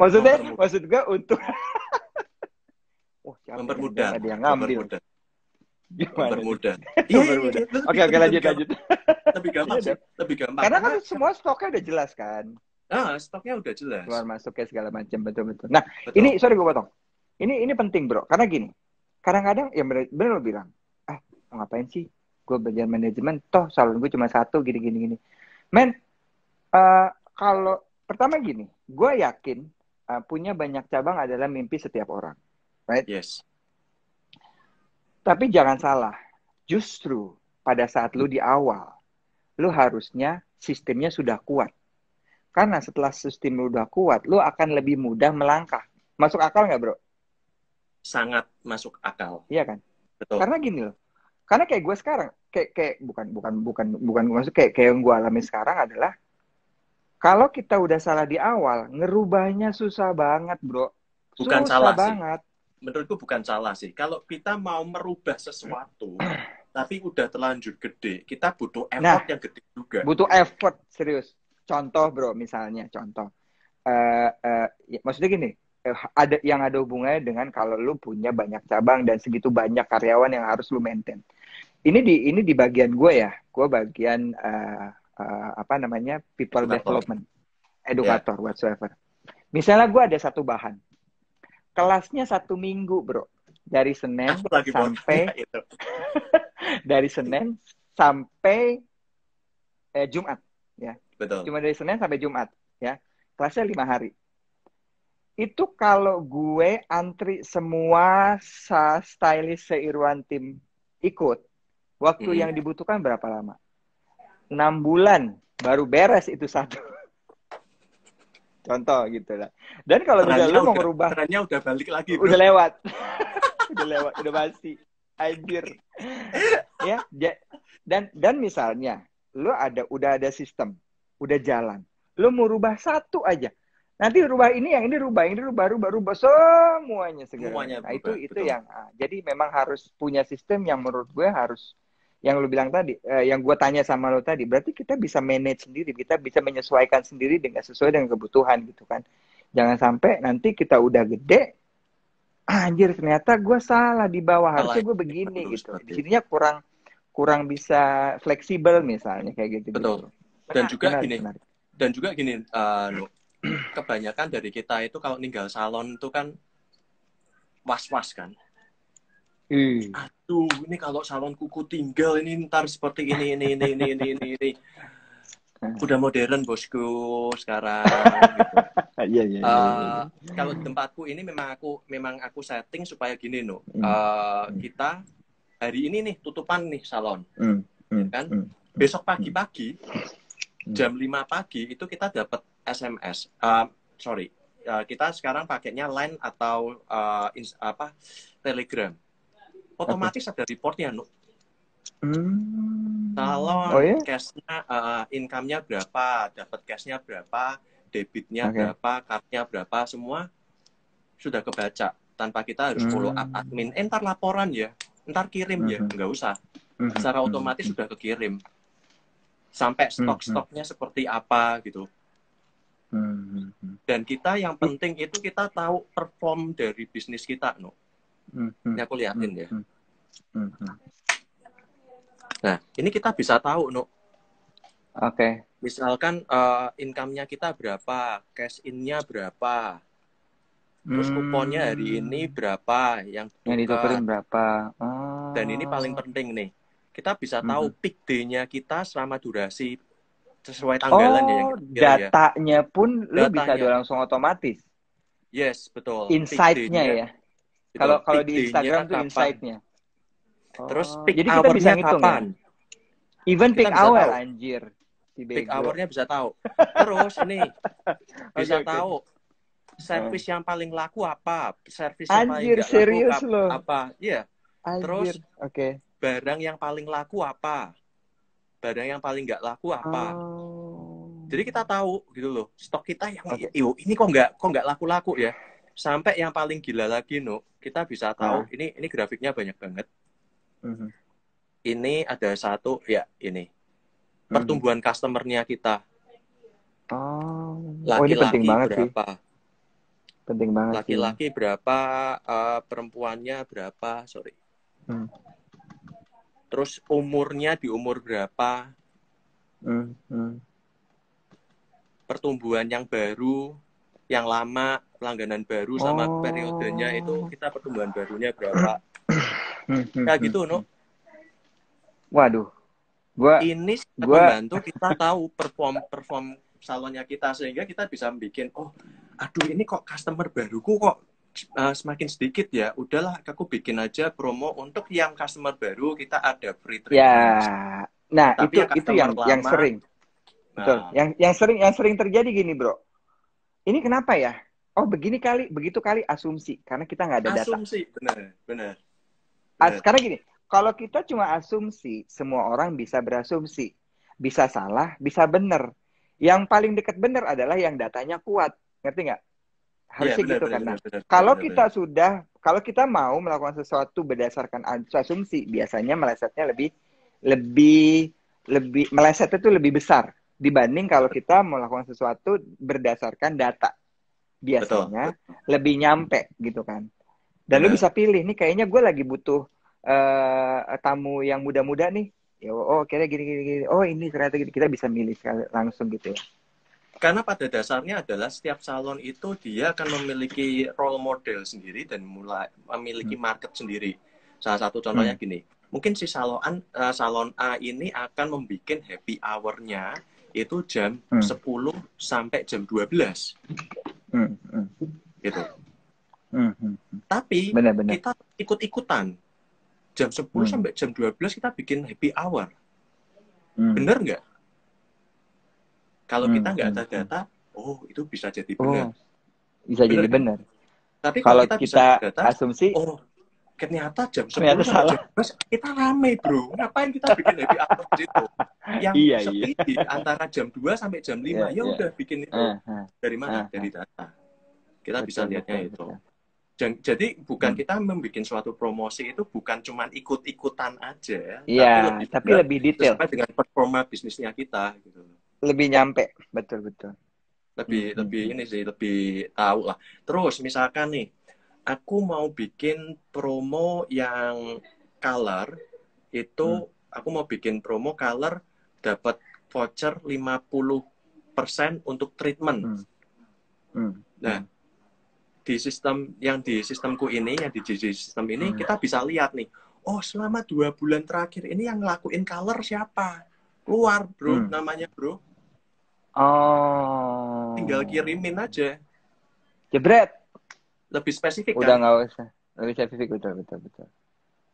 Speaker 3: Maksud gue untuk
Speaker 2: mempermudah.
Speaker 3: Ada yang ngambil.
Speaker 2: Mempermudah.
Speaker 3: Oke, lanjut.
Speaker 2: Lebih gampang sih. Lebih gampang.
Speaker 3: Karena kan semua stoknya udah jelas kan.
Speaker 2: Stoknya udah jelas.
Speaker 3: Keluar masuknya segala macam, betul. Nah, ini sorry gue potong. Ini penting bro, karena gini. Kadang-kadang ya bener lo bilang, mau ngapain sih? Gue belajar manajemen, toh salon gue cuma satu, gini. Men, kalau pertama gini, gue yakin punya banyak cabang adalah mimpi setiap orang, right?
Speaker 2: Yes.
Speaker 3: Tapi jangan salah, justru pada saat lu di awal, lu harusnya sistemnya sudah kuat. Karena setelah sistem lu udah kuat, lu akan lebih mudah melangkah. Masuk akal nggak bro?
Speaker 2: Sangat masuk akal.
Speaker 3: Iya kan?
Speaker 2: Betul.
Speaker 3: Karena gini loh. Karena kayak gue sekarang, kayak bukan maksud kayak yang gue alami sekarang adalah kalau kita udah salah di awal, ngerubahnya susah banget, bro.
Speaker 2: Bukan
Speaker 3: susah
Speaker 2: salah
Speaker 3: banget.
Speaker 2: Sih. Menurutku bukan salah sih. Kalau kita mau merubah sesuatu, tapi udah terlanjur gede, kita butuh effort yang gede juga.
Speaker 3: Butuh effort, serius. Contoh, bro, misalnya contoh. Maksudnya gini, ada hubungannya dengan kalau lu punya banyak cabang dan segitu banyak karyawan yang harus lu maintain. Ini di bagian gue ya, gue bagian people development, educator, whatsoever. Misalnya gue ada satu bahan, kelasnya 1 minggu, bro, dari Senin sampai dari Senin sampai Jumat, ya.
Speaker 2: Betul.
Speaker 3: Cuma dari Senin sampai Jumat, ya. Kelasnya 5 hari. Itu kalau gue antri semua stylist se-Irwan Team ikut, waktu yang dibutuhkan berapa lama? 6 bulan baru beres itu satu. Contoh gitu lah. Dan kalau misalnya lu mau merubah,
Speaker 2: trennya udah balik lagi,
Speaker 3: bro. Udah lewat. udah basi. Anjir. Ya, dan misalnya lu udah ada sistem, udah jalan. Lu mau rubah satu aja. Nanti rubah ini, yang ini rubah semuanya segala. Nah, itu yang jadi memang harus punya sistem yang menurut gue harus, yang lu bilang tadi, yang gue tanya sama lu tadi, berarti kita bisa manage sendiri, kita bisa menyesuaikan sendiri sesuai dengan kebutuhan gitu kan. Jangan sampai nanti kita udah gede, anjir ternyata gue salah di bawah, harusnya gue begini gitu. Di sininya kurang bisa fleksibel misalnya kayak gitu.
Speaker 2: Betul. Gitu. Dan juga gini, kebanyakan dari kita itu kalau ninggal salon itu kan was-was kan. Aduh, ini kalau salon kuku tinggal ini ntar seperti ini. Udah modern bosku sekarang. Gitu. Kalau di tempatku ini memang aku setting supaya gini kita hari ini nih tutupan nih salon, kan? Besok pagi-pagi jam 5 pagi itu kita dapat SMS. Kita sekarang pakainya Line atau Telegram. Otomatis ada reportnya, salon cashnya, income-nya berapa, dapat cashnya berapa, debitnya berapa, card-nya berapa, semua sudah kebaca tanpa kita harus follow up admin. Ntar laporan ya, ntar kirim ya, nggak usah. Secara otomatis sudah kekirim. Sampai stok-stoknya seperti apa gitu. Dan kita yang penting itu kita tahu perform dari bisnis kita, Ini aku liatin ya. Nah, ini kita bisa tahu, Misalkan income-nya kita berapa, cash in-nya berapa, terus kuponnya hari ini berapa, yang
Speaker 3: ditukerin berapa.
Speaker 2: Dan ini paling penting nih, kita bisa tahu peak day-nya kita selama durasi sesuai tanggalan yang kita
Speaker 3: datanya pun lu bisa langsung otomatis.
Speaker 2: Yes, betul.
Speaker 3: Insight-nya ya. Kalau di Instagram tuh insight-nya.
Speaker 2: Terus peak
Speaker 3: jadi kita bisa ngitung kapan? Ya? Even peak hour, anjir.
Speaker 2: Peak hour-nya bisa tahu. Terus ini bisa tahu servis yang paling laku apa, servis yang paling nggak laku apa. Iya. Terus barang yang paling laku apa, barang yang paling nggak laku apa. Jadi kita tahu gitu loh, stok kita yang ini kok nggak laku-laku ya. Sampai yang paling gila lagi, kita bisa tahu ini grafiknya banyak banget. Ini ada satu ya, ini pertumbuhan customer-nya kita.
Speaker 3: Laki-laki
Speaker 2: berapa?
Speaker 3: Sih. Penting banget.
Speaker 2: Laki-laki berapa, perempuannya berapa, Terus umurnya di umur berapa? Pertumbuhan yang baru, yang lama, pelangganan baru sama periodenya itu kita pertumbuhan barunya berapa? Kayak gitu,
Speaker 3: Waduh.
Speaker 2: Ini membantu kita tahu perform salonnya kita, sehingga kita bisa bikin, aduh ini kok customer baruku kok semakin sedikit ya, udahlah aku bikin aja promo untuk yang customer baru, kita ada free training.
Speaker 3: Ya. Nah, tapi itu yang sering. Betul. Yang sering terjadi gini, Bro. Ini kenapa ya? Begitu kali asumsi, karena kita nggak ada data.
Speaker 2: Asumsi, benar.
Speaker 3: Sekarang gini, kalau kita cuma asumsi, semua orang bisa berasumsi. Bisa salah, bisa benar. Yang paling dekat benar adalah yang datanya kuat. Ngerti nggak? Harusnya gitu kan. Kalau kita mau melakukan sesuatu berdasarkan asumsi, biasanya melesetnya lebih meleset itu lebih besar dibanding kalau kita melakukan sesuatu berdasarkan data. Biasanya lebih nyampe gitu kan. Dan lu bisa pilih nih, kayaknya gue lagi butuh tamu yang muda-muda nih. Ya, kayaknya gini. Oh, ini ternyata gini. Kita bisa milih langsung gitu ya.
Speaker 2: Karena pada dasarnya adalah setiap salon itu dia akan memiliki role model sendiri dan memiliki market sendiri. Salah satu contohnya gini, mungkin si salon A ini akan membuat happy hour-nya itu jam 10 sampai jam 12. Gitu. Tapi kita ikut-ikutan. Jam 10 sampai jam 12 kita bikin happy hour. Bener nggak? Kalau kita nggak ada data, itu bisa jadi benar.
Speaker 3: Bisa jadi benar.
Speaker 2: Tapi kalau kita bisa data,
Speaker 3: asumsi,
Speaker 2: ternyata jam 10 sampai jam 12 kita rame, bro. Ngapain kita bikin happy hour gitu? Yang sepi di antara jam 2 sampai jam 5, ya udah bikin itu. Dari mana? Dari data. Kita bisa lihatnya itu. Jadi bukan kita membuat suatu promosi itu bukan cuma ikut-ikutan aja,
Speaker 3: tapi lebih detail
Speaker 2: sesuai dengan performa bisnisnya kita gitu.
Speaker 3: Lebih nyampe, betul.
Speaker 2: Lebih ini sih, lebih tahu lah. Terus misalkan nih, aku mau bikin promo yang color itu, aku mau bikin promo color dapat voucher 50% untuk treatment. Nah, di sistemku ini, yang di JJ sistem ini, kita bisa lihat nih, selama 2 bulan terakhir ini yang ngelakuin color siapa? Keluar, bro, namanya, bro. Tinggal kirimin aja.
Speaker 3: Jebret.
Speaker 2: Lebih spesifik
Speaker 3: Udah
Speaker 2: kan?
Speaker 3: nggak usah. Lebih spesifik, betul.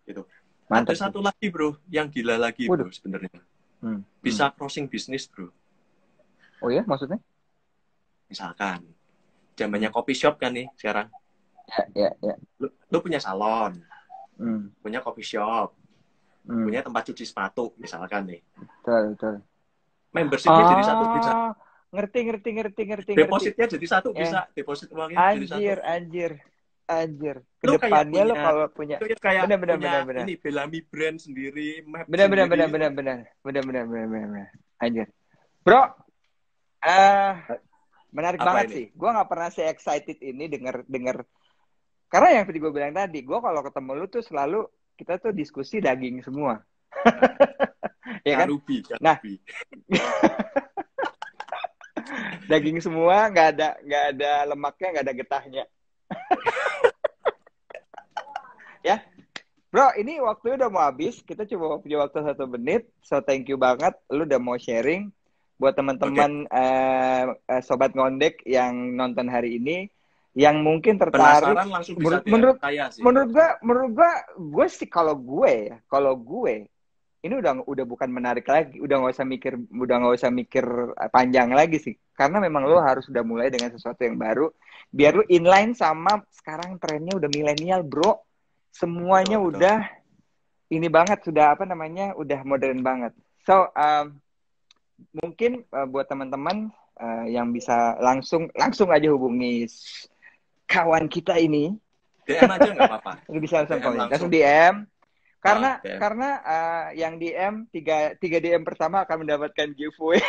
Speaker 2: Gitu.
Speaker 3: Mantap.
Speaker 2: Ada satu lagi, bro, yang gila lagi, bro, sebenarnya. Bisa crossing bisnis, bro.
Speaker 3: Oh ya, maksudnya?
Speaker 2: Misalkan, zamannya coffee shop kan nih sekarang.
Speaker 3: Ya.
Speaker 2: Lu punya salon, punya coffee shop, punya tempat cuci sepatu, misalkan nih.
Speaker 3: Betul.
Speaker 2: Membershipnya jadi satu bisa.
Speaker 3: Ngerti.
Speaker 2: Depositnya jadi satu bisa. Deposit uangnya jadi satu.
Speaker 3: Anjir. Kedepannya lo kalau punya.
Speaker 2: Kayak
Speaker 3: bener.
Speaker 2: Ini Bellamy brand sendiri.
Speaker 3: Bener. Anjir. Bro. Menarik banget sih. Gue nggak pernah se-excited ini denger. Karena yang seperti gue bilang tadi, gue kalau ketemu lu tuh selalu kita tuh diskusi daging semua. Ya kan? Nah, daging semua, nggak ada lemaknya, nggak ada getahnya. Ya, bro, ini waktunya udah mau habis. Kita coba punya waktu 1 menit. So thank you banget, lu udah mau sharing. Buat teman-teman sobat ngondek yang nonton hari ini, yang mungkin tertarik. Menurut gua sih kalau gue ini udah bukan menarik lagi, udah nggak usah mikir panjang lagi sih, karena memang lo harus udah mulai dengan sesuatu yang baru, biar lo inline sama sekarang trennya udah milenial, bro, semuanya betul. Udah ini banget, sudah udah modern banget. So mungkin buat teman-teman yang bisa langsung aja hubungi kawan kita ini,
Speaker 2: DM aja nggak apa-apa.
Speaker 3: Bisa langsung DM. Karena yang DM 3 DM pertama akan mendapatkan giveaway.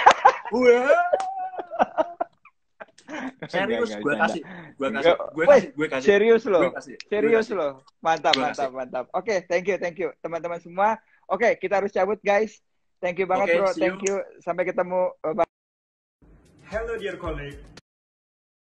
Speaker 2: Serius, gue kasih.
Speaker 3: Serius loh. Mantap. Oke, thank you teman-teman semua. Oke, kita harus cabut guys. Thank you banget bro. Thank you. Sampai ketemu. Bye.
Speaker 4: Hello dear colleague.